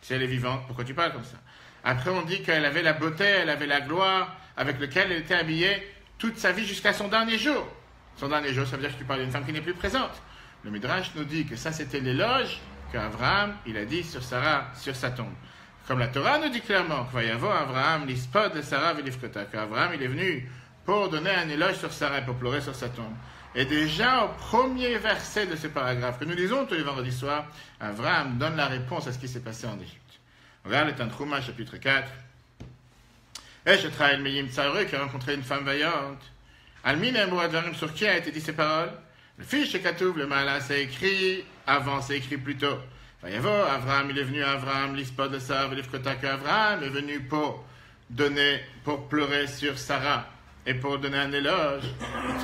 Si elle est vivante, pourquoi tu parles comme ça? Après, on dit qu'elle avait la beauté, elle avait la gloire, avec laquelle elle était habillée toute sa vie jusqu'à son dernier jour. Son dernier jour, ça veut dire que tu parles d'une femme qui n'est plus présente. Le Midrash nous dit que ça, c'était l'éloge qu'Abraham, il a dit sur Sarah, sur sa tombe. Comme la Torah nous dit clairement, qu'Vayavo Abraham l'ispod de Sarah velifkota, qu'Abraham, il est venu pour donner un éloge sur Sarah, pour pleurer sur sa tombe. Et déjà, au premier verset de ce paragraphe que nous lisons tous les vendredis soirs, Abraham donne la réponse à ce qui s'est passé en Égypte. Regarde le Tantruma, chapitre 4. Eshet Raël Meyim Tsareux, qui a rencontré une femme vaillante. Almin Emouadvarim, sur qui a été dit ces paroles? Le fils chez Katouv, le Maala, c'est écrit avant, c'est écrit plus tôt. Vayavo, Abraham, il est venu à Abraham, l'ispod de Sarah, velifkota, qu'Abraham est venu pour pleurer sur Sarah et pour donner un éloge.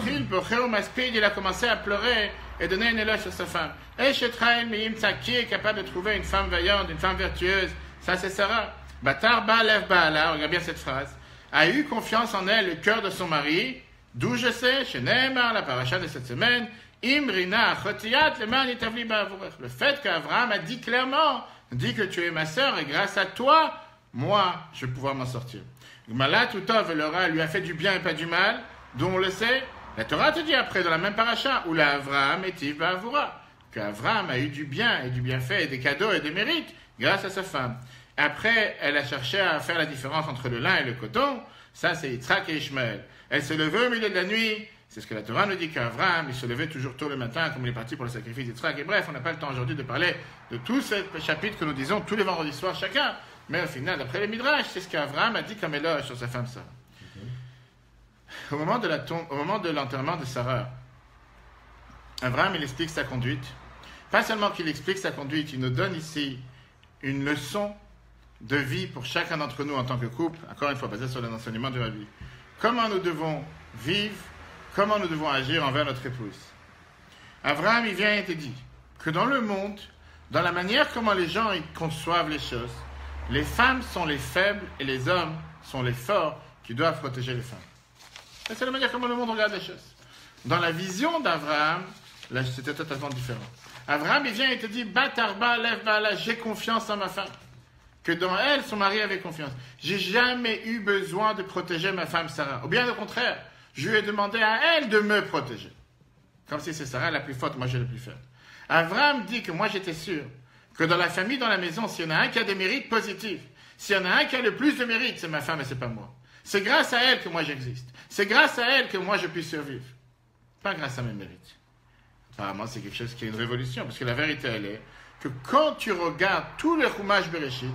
Il a commencé à pleurer et donner un éloge sur sa femme. Eshet Raël Meyim Tsareux, qui est capable de trouver une femme vaillante, une femme vertueuse? Ça, c'est Sarah. Batar Ba'alev Ba'ala, regarde bien cette phrase, a eu confiance en elle, le cœur de son mari, d'où je sais, chez Nehemar, la paracha de cette semaine, Imrina Chotiyat, le man itavli ba'avurech. Le fait qu'Abraham a dit clairement, dit que tu es ma sœur et grâce à toi, moi, je vais pouvoir m'en sortir. Gmalat Utov et Laura lui a fait du bien et pas du mal, d'où on le sait. La Torah te dit après, dans la même paracha, où l'Avraham etiv ba'avura, qu'Abraham a eu du bien et du bienfait et des cadeaux et des mérites grâce à sa femme. Après, elle a cherché à faire la différence entre le lin et le coton. Ça, c'est Yitzhak et Ishmaël. Elle se levait au milieu de la nuit. C'est ce que la Torah nous dit qu'Abraham, il se levait toujours tôt le matin, comme il est parti pour le sacrifice d'Yitzhak. Et bref, on n'a pas le temps aujourd'hui de parler de tous ces chapitres que nous disons tous les vendredis soirs chacun. Mais au final, d'après les Midrash, c'est ce qu'Abraham a dit comme éloge sur sa femme Sarah. Au moment de l'enterrement de Sarah, Abraham, il explique sa conduite. Pas seulement qu'il explique sa conduite, il nous donne ici une leçon de vie pour chacun d'entre nous en tant que couple, encore une fois basé sur l'enseignement de la vie. Comment nous devons vivre, comment nous devons agir envers notre épouse. Abraham, il vient et te dit que dans le monde, dans la manière comment les gens ils conçoivent les choses, les femmes sont les faibles et les hommes sont les forts qui doivent protéger les femmes. Et c'est la manière comment le monde regarde les choses. Dans la vision d'Abraham, là, c'était totalement différent. Abraham, il vient et te dit, Batarba, lève Baala, j'ai confiance en ma femme. Que dans elle, son mari avait confiance. J'ai jamais eu besoin de protéger ma femme Sarah. Ou bien au contraire, je lui ai demandé à elle de me protéger. Comme si c'est Sarah la plus forte, moi j'ai la plus faible. Abraham dit que moi j'étais sûr que dans la famille, dans la maison, s'il y en a un qui a des mérites positifs, s'il y en a un qui a le plus de mérites, c'est ma femme et c'est pas moi. C'est grâce à elle que moi j'existe. C'est grâce à elle que moi je puis survivre. Pas grâce à mes mérites. Apparemment, c'est quelque chose qui est une révolution, parce que la vérité, elle est que quand tu regardes tout le Chumash Bereshit,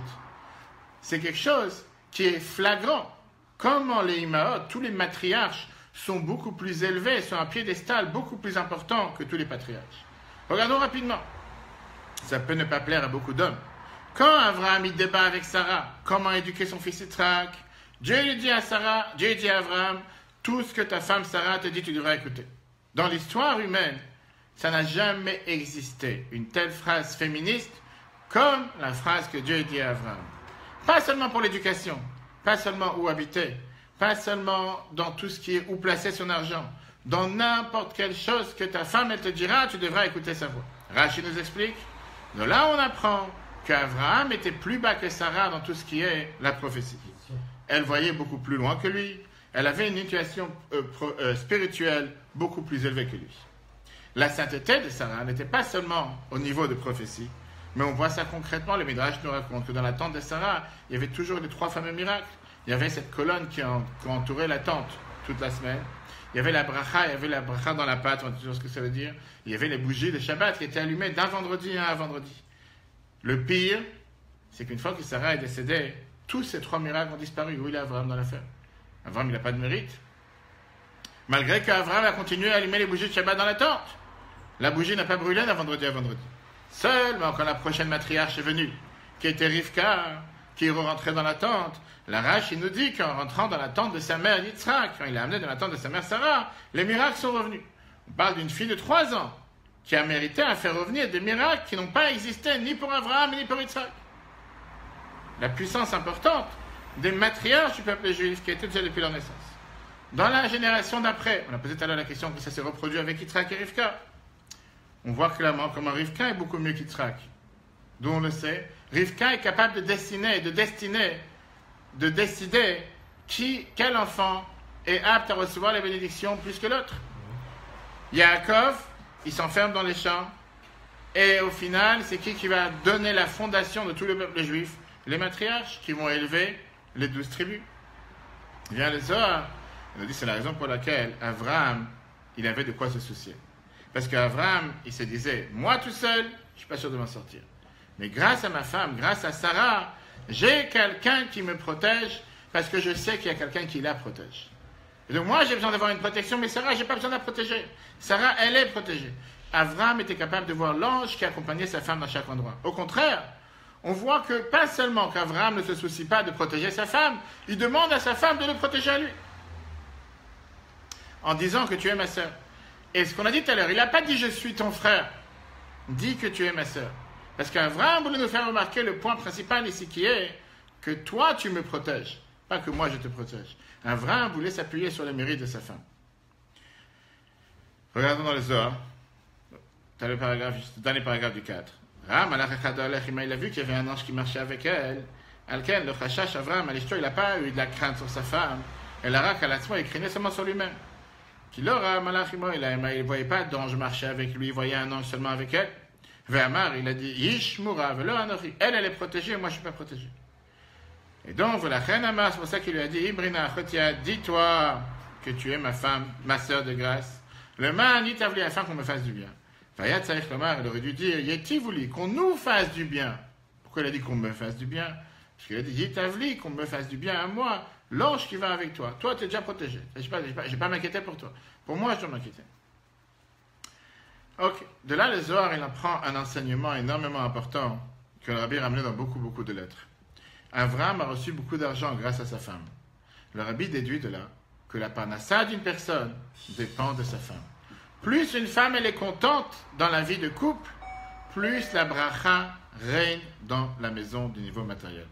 c'est quelque chose qui est flagrant. Comment les Imaot, tous les matriarches, sont beaucoup plus élevés, sont un piédestal beaucoup plus important que tous les patriarches. Regardons rapidement. Ça peut ne pas plaire à beaucoup d'hommes. Quand Abraham il débat avec Sarah, comment éduquer son fils Yitzhak, Dieu lui dit à Sarah, Dieu dit à Abraham, tout ce que ta femme Sarah te dit, tu devras écouter. Dans l'histoire humaine, ça n'a jamais existé une telle phrase féministe comme la phrase que Dieu dit à Abraham. Pas seulement pour l'éducation, pas seulement où habiter, pas seulement dans tout ce qui est où placer son argent. Dans n'importe quelle chose que ta femme elle te dira, tu devras écouter sa voix. Rachi nous explique. De là, on apprend qu'Abraham était plus bas que Sarah dans tout ce qui est la prophétie. Elle voyait beaucoup plus loin que lui. Elle avait une intuition spirituelle beaucoup plus élevée que lui. La sainteté de Sarah n'était pas seulement au niveau de prophétie, mais on voit ça concrètement. Le Midrash nous raconte que dans la tente de Sarah, il y avait toujours les 3 fameux miracles. Il y avait cette colonne qui entourait la tente toute la semaine. Il y avait la bracha dans la pâte, on sait toujours ce que ça veut dire. Il y avait les bougies de Shabbat qui étaient allumées d'un vendredi à un vendredi. Le pire, c'est qu'une fois que Sarah est décédée, tous ces 3 miracles ont disparu. Où est Abraham dans l'affaire? Abraham, il n'a pas de mérite. Malgré qu'Abraham a continué à allumer les bougies de Shabbat dans la tente. La bougie n'a pas brûlé d'un vendredi à vendredi. Seulement quand la prochaine matriarche est venue, qui était Rivka, qui est rentrée dans la tente, la Rashi nous dit qu'en rentrant dans la tente de sa mère Yitzhak, quand il l'a amené dans la tente de sa mère Sarah, les miracles sont revenus. On parle d'une fille de 3 ans qui a mérité à faire revenir des miracles qui n'ont pas existé ni pour Abraham ni pour Yitzhak. La puissance importante des matriarches du peuple juif qui étaient déjà depuis leur naissance. Dans la génération d'après, on a posé tout à l'heure la question que ça s'est reproduit avec Yitzhak et Rivka. On voit clairement comment Rivka est beaucoup mieux qu'Yitzhak. D'où on le sait, Rivka est capable de décider quel enfant est apte à recevoir les bénédictions plus que l'autre. Yaakov, il s'enferme dans les champs, et au final, c'est qui va donner la fondation de tout le peuple juif? Les matriarches qui vont élever les 12 tribus. Il vient le Zohar, il nous dit c'est la raison pour laquelle Abraham, il avait de quoi se soucier. Parce qu'Abraham, il se disait, moi tout seul, je ne suis pas sûr de m'en sortir. Mais grâce à ma femme, grâce à Sarah, j'ai quelqu'un qui me protège parce que je sais qu'il y a quelqu'un qui la protège. Et donc moi, j'ai besoin d'avoir une protection, mais Sarah, je n'ai pas besoin de la protéger. Sarah, elle est protégée. Abraham était capable de voir l'ange qui accompagnait sa femme dans chaque endroit. Au contraire, on voit que pas seulement qu'Abraham ne se soucie pas de protéger sa femme, il demande à sa femme de le protéger à lui. En disant que tu es ma sœur. Et ce qu'on a dit tout à l'heure, il n'a pas dit je suis ton frère. Dis que tu es ma sœur. Parce qu'Abraham voulait nous faire remarquer le point principal ici qui est que toi tu me protèges, pas que moi je te protège. Abraham voulait s'appuyer sur les mérites de sa femme. Regardons dans le Zohar, dans les paragraphes du 4. Il a vu qu'il y avait un ange qui marchait avec elle. Alken, le chachash Abraham, il n'a pas eu de la crainte sur sa femme. Et la il craignait seulement sur lui-même. Il ne voyait pas d'ange marcher avec lui, il voyait un ange seulement avec elle. Ve'amar, il a dit, Yishmura, elle est protégée, moi je ne suis pas protégé. Et donc, c'est pour ça qu'il lui a dit, Ibrina, Chotia, dis-toi que tu es ma femme, ma sœur de grâce. Le man, il t'a voulu afin qu'on me fasse du bien. Vayat Saïch Lomar, il aurait dû dire, Yeti voulu qu'on nous fasse du bien. Pourquoi il a dit qu'on me fasse du bien? Parce qu'il a dit, Yetavli, qu'on me fasse du bien à moi. L'ange qui va avec toi, tu es déjà protégé. Je n'ai pas m'inquiéter pour toi. Pour moi, je dois m'inquiéter. Ok. De là, le Zohar, il apprend un enseignement énormément important que le Rabbi ramenait dans beaucoup de lettres. Abraham a reçu beaucoup d'argent grâce à sa femme. Le Rabbi déduit de là que la parnassa d'une personne dépend de sa femme. Plus une femme elle est contente dans la vie de couple, plus la bracha règne dans la maison du niveau matériel.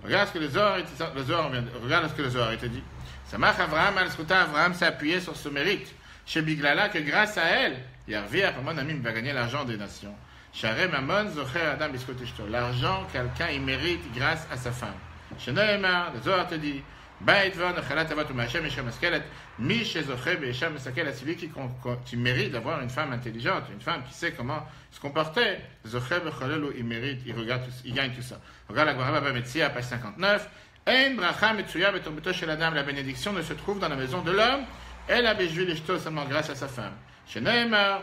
Regarde ce que le Zohar a été dit. Samach Avraham al-Sruta, Avraham s'est appuyé sur ce mérite. Chez Biglala, que grâce à elle, Yarviach, mon ami, va gagner l'argent des nations. Sharem Amon, Zocher Adam Biskotishto. L'argent, quelqu'un, il mérite grâce à sa femme. Chez Noémar, le Zohar te dit, Baïtvon, Chalat Avat Umachem, Esham Eskelet, Mish Ezoche, Besham Esakel, celui qui mérite d'avoir une femme intelligente, une femme qui sait comment se comporter. Zoche Becholelu, il mérite, il regarde, il gagne tout ça. Regarde la Gemara Baba Metzia, page 59. En Bracha Metsuya Betorbeto chez la dame, la bénédiction ne se trouve dans la maison de l'homme. Elle a béjoui les ch'tos seulement grâce à sa femme. Chez Neymar,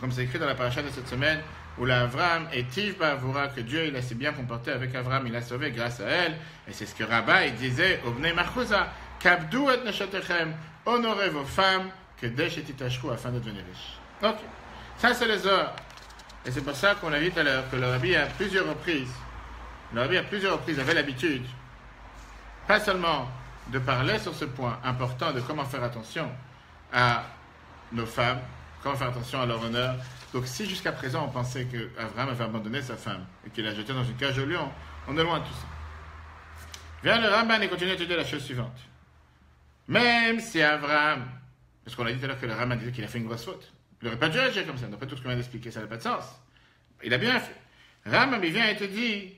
comme c'est écrit dans la paracha de cette semaine, où l'Avram et Tiv Ba'avura, que Dieu il a si bien comporté avec Avram, il a sauvé grâce à elle. Et c'est ce que Rabba il disait, Obnei Marchouza, Kabdou et Neshatechem, honorez vos femmes, que Desh et Titashku afin de devenir riches. Ok, ça c'est les heures. Et c'est pour ça qu'on a dit tout à l'heure que le Rabbi à plusieurs reprises avait l'habitude, pas seulement de parler sur ce point important de comment faire attention à nos femmes, comment faire attention à leur honneur. Donc si jusqu'à présent on pensait qu'Avraham avait abandonné sa femme et qu'il l'a jetée dans une cage au lion, on est loin de tout ça. Viens le Ramban et continue à te dire la chose suivante. Même si Avraham, parce qu'on a dit tout à l'heure que le Ramban disait qu'il a fait une grosse faute, il n'aurait pas dû agir comme ça, d'après tout ce qu'on vient d'expliquer, ça n'a pas de sens. Il a bien fait. Ramban vient et te dit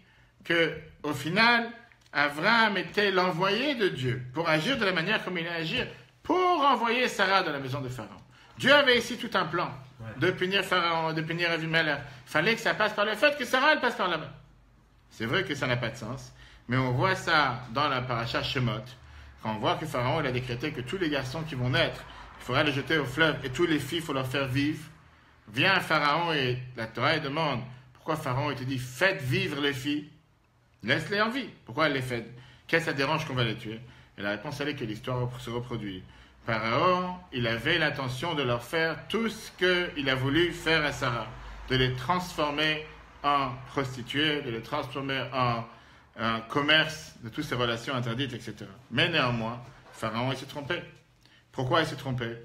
qu'au final, Avraham était l'envoyé de Dieu pour agir de la manière comme il a agi, pour envoyer Sarah dans la maison de Pharaon. Dieu avait ici tout un plan de punir Pharaon, de punir Avimelech. Il fallait que ça passe par le fait que Sarah elle passe par là-bas. C'est vrai que ça n'a pas de sens, mais on voit ça dans la paracha Shemot, quand on voit que Pharaon il a décrété que tous les garçons qui vont naître, il faudra les jeter au fleuve et tous les filles, il faut leur faire vivre. Vient Pharaon et la Torah demande pourquoi Pharaon il te dit faites vivre les filles. Laisse-les en vie. Pourquoi elle les fait? Qu'est-ce que ça dérange qu'on va les tuer? Et la réponse, elle est que l'histoire se reproduit. Pharaon, il avait l'intention de leur faire tout ce qu'il a voulu faire à Sarah. De les transformer en prostituées, de les transformer en commerce, de toutes ces relations interdites, etc. Mais néanmoins, Pharaon, il s'est trompé. Pourquoi il s'est trompé?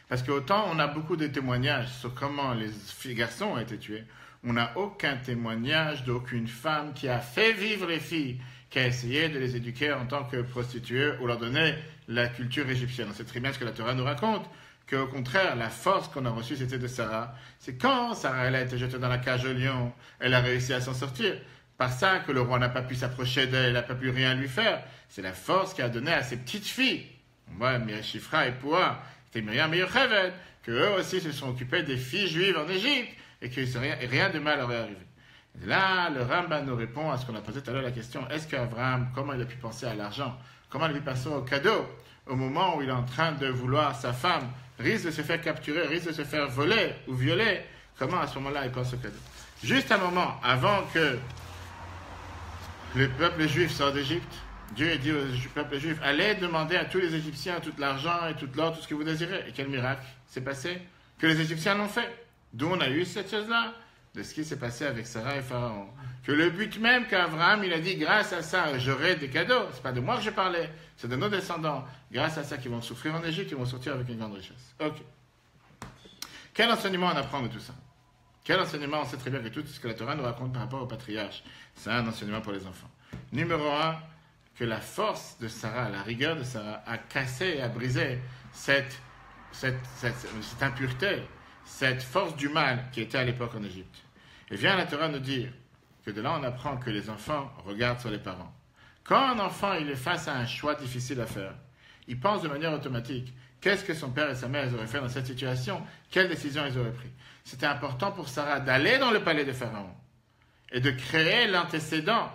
Parce qu'autant on a beaucoup de témoignages sur comment les garçons ont été tués, on n'a aucun témoignage d'aucune femme qui a fait vivre les filles, qui a essayé de les éduquer en tant que prostituées ou leur donner la culture égyptienne. On sait très bien ce que la Torah nous raconte, qu'au contraire, la force qu'on a reçue, c'était de Sarah. C'est quand Sarah elle a été jetée dans la cage au lion, elle a réussi à s'en sortir. Par ça que le roi n'a pas pu s'approcher d'elle, n'a pas pu rien lui faire. C'est la force qu'il a donnée à ses petites filles. On voit Shifra et Poua, c'était Myriam et Yocheved, qu'eux aussi se sont occupés des filles juives en Égypte, et que rien de mal aurait arrivé. Et là, le Ramban nous répond à ce qu'on a posé tout à l'heure la question, est-ce qu'Abraham, comment il a pu penser à l'argent? Comment il a pu penser au cadeau? Au moment où il est en train de vouloir sa femme, risque de se faire capturer, risque de se faire voler ou violer, comment à ce moment-là il pense au cadeau? Juste un moment, avant que le peuple juif sorte d'Égypte, Dieu a dit au peuple juif, allez demander à tous les Égyptiens tout l'argent et toute l'or, tout ce que vous désirez. Et quel miracle s'est passé? Que les Égyptiens l'ont fait. D'où on a eu cette chose-là, de ce qui s'est passé avec Sarah et Pharaon. Que le but même qu'Abraham, il a dit, grâce à ça, j'aurai des cadeaux. C'est pas de moi que je parlais, c'est de nos descendants. Grâce à ça, qui vont souffrir en Égypte, ils vont sortir avec une grande richesse. Ok. Quel enseignement on apprend de tout ça? Quel enseignement? On sait très bien que tout ce que la Torah nous raconte par rapport au patriarche, c'est un enseignement pour les enfants. Numéro 1, que la force de Sarah, la rigueur de Sarah, a cassé et a brisé cette impureté, cette force du mal qui était à l'époque en Égypte. Et vient la Torah nous dire que de là on apprend que les enfants regardent sur les parents. Quand un enfant il est face à un choix difficile à faire, il pense de manière automatique, qu'est-ce que son père et sa mère ils auraient fait dans cette situation? Quelle décision ils auraient pris? C'était important pour Sarah d'aller dans le palais de Pharaon et de créer l'antécédent,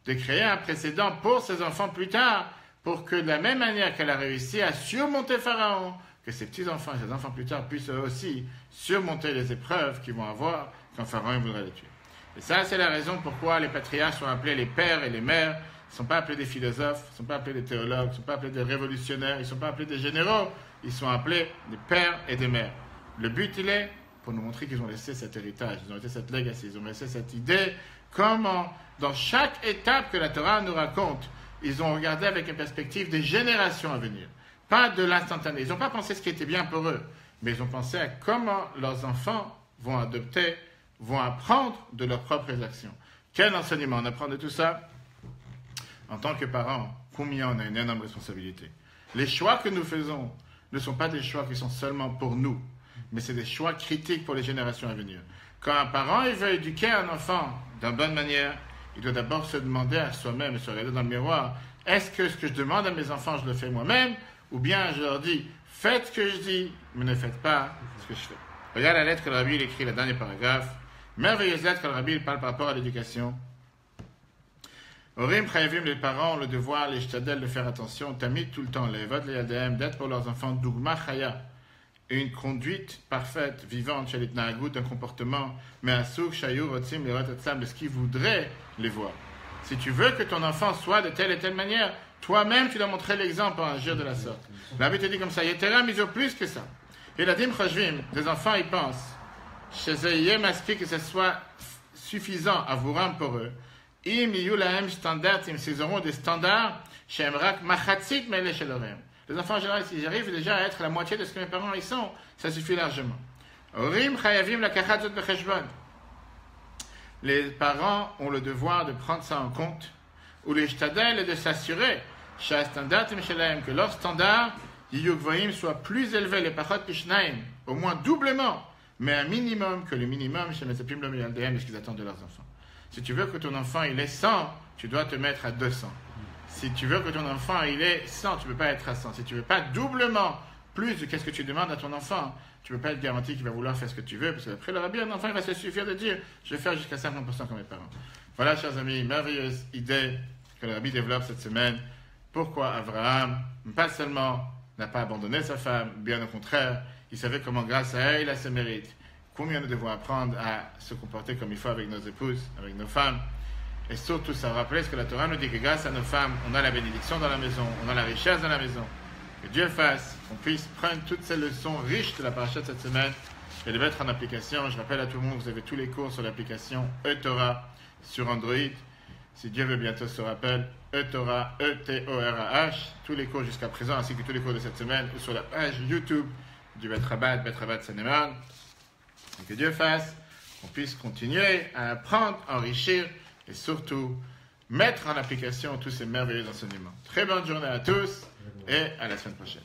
de créer un précédent pour ses enfants plus tard, pour que de la même manière qu'elle a réussi à surmonter Pharaon, que ses petits-enfants et ses enfants plus tard puissent eux aussi surmonter les épreuves qu'ils vont avoir quand Pharaon voudrait les tuer. Et ça, c'est la raison pourquoi les patriarches sont appelés les pères et les mères. Ils ne sont pas appelés des philosophes, ils ne sont pas appelés des théologues, ils ne sont pas appelés des révolutionnaires, ils ne sont pas appelés des généraux, ils sont appelés des pères et des mères. Le but, il est pour nous montrer qu'ils ont laissé cet héritage, ils ont laissé cette legacy, ils ont laissé cette idée, comment, dans chaque étape que la Torah nous raconte, ils ont regardé avec une perspective des générations à venir. Pas de l'instantané. Ils n'ont pas pensé ce qui était bien pour eux, mais ils ont pensé à comment leurs enfants vont adopter vont apprendre de leurs propres actions. Quel enseignement on apprend de tout ça? En tant que parents, combien on a une énorme responsabilité. Les choix que nous faisons ne sont pas des choix qui sont seulement pour nous, mais c'est des choix critiques pour les générations à venir. Quand un parent il veut éduquer un enfant d'une bonne manière, il doit d'abord se demander à soi-même et se regarder dans le miroir, est-ce que ce que je demande à mes enfants, je le fais moi-même, ou bien je leur dis, faites ce que je dis, mais ne faites pas ce que je fais. Regarde la lettre que le Rabbi il écrit, le dernier paragraphe. Merveilleuse lettre que le Rabbi il parle par rapport à l'éducation. Orim chayavim, les parents ont le devoir, les shtadel, de faire attention, tamid tout le temps, les vod, les yadem, d'être pour leurs enfants, dougma chaya, une conduite parfaite, vivante, chez l'itnahagout, un comportement, mais assouk, shayur, otzim, les rotatzam, de ce qu'ils voudraient les voir. Si tu veux que ton enfant soit de telle et telle manière, toi-même tu dois montrer l'exemple pour agir de la sorte. La Bible te dit comme ça, yetera, mais plus que ça. Et la dim chajvim, des enfants ils pensent, chez eux, masqué que ce soit suffisant à vous rendre pour eux. Im yulahem standard, s'ils auront des standards, chez Emrak, machatzit mele shelorem. Les enfants en général, s'ils arrivent déjà à être la moitié de ce que mes parents ils sont, ça suffit largement. Orim chayavim la kachatzot becheshbon. Les parents ont le devoir de prendre ça en compte, ou les shtadel et de s'assurer, chez standard que leur standard, yiyugvoim, soit plus élevé, les pachot pishnaim, au moins doublement, mais un minimum que le minimum chez Mesapim Lomiyaldem de ce qu'ils attendent de leurs enfants. Si tu veux que ton enfant il est 100, tu dois te mettre à 200. Si tu veux que ton enfant il est 100, tu ne peux pas être à 100. Si tu ne veux pas doublement plus de qu'est-ce que tu demandes à ton enfant, tu ne peux pas être garanti qu'il va vouloir faire ce que tu veux, parce qu'après le Rabbi, un enfant il va se suffire de dire je vais faire jusqu'à 50% comme mes parents. Voilà, chers amis, merveilleuse idée que le Rabbi développe cette semaine. Pourquoi Abraham, pas seulement n'a pas abandonné sa femme, bien au contraire, il savait comment grâce à elle, il a ses mérites. Combien nous devons apprendre à se comporter comme il faut avec nos épouses, avec nos femmes. Et surtout, ça rappelle ce que la Torah nous dit, que grâce à nos femmes, on a la bénédiction dans la maison, on a la richesse dans la maison. Que Dieu fasse qu'on puisse prendre toutes ces leçons riches de la paracha de cette semaine et les mettre en application. Je rappelle à tout le monde, vous avez tous les cours sur l'application eTorah sur Android. Si Dieu veut bientôt se rappelle, eTorah, E-T-O-R-A-H, tous les cours jusqu'à présent, ainsi que tous les cours de cette semaine, ou sur la page YouTube du Bet Rabat Saneman. Et que Dieu fasse qu'on puisse continuer à apprendre, enrichir et surtout mettre en application tous ces merveilleux enseignements. Très bonne journée à tous et à la semaine prochaine.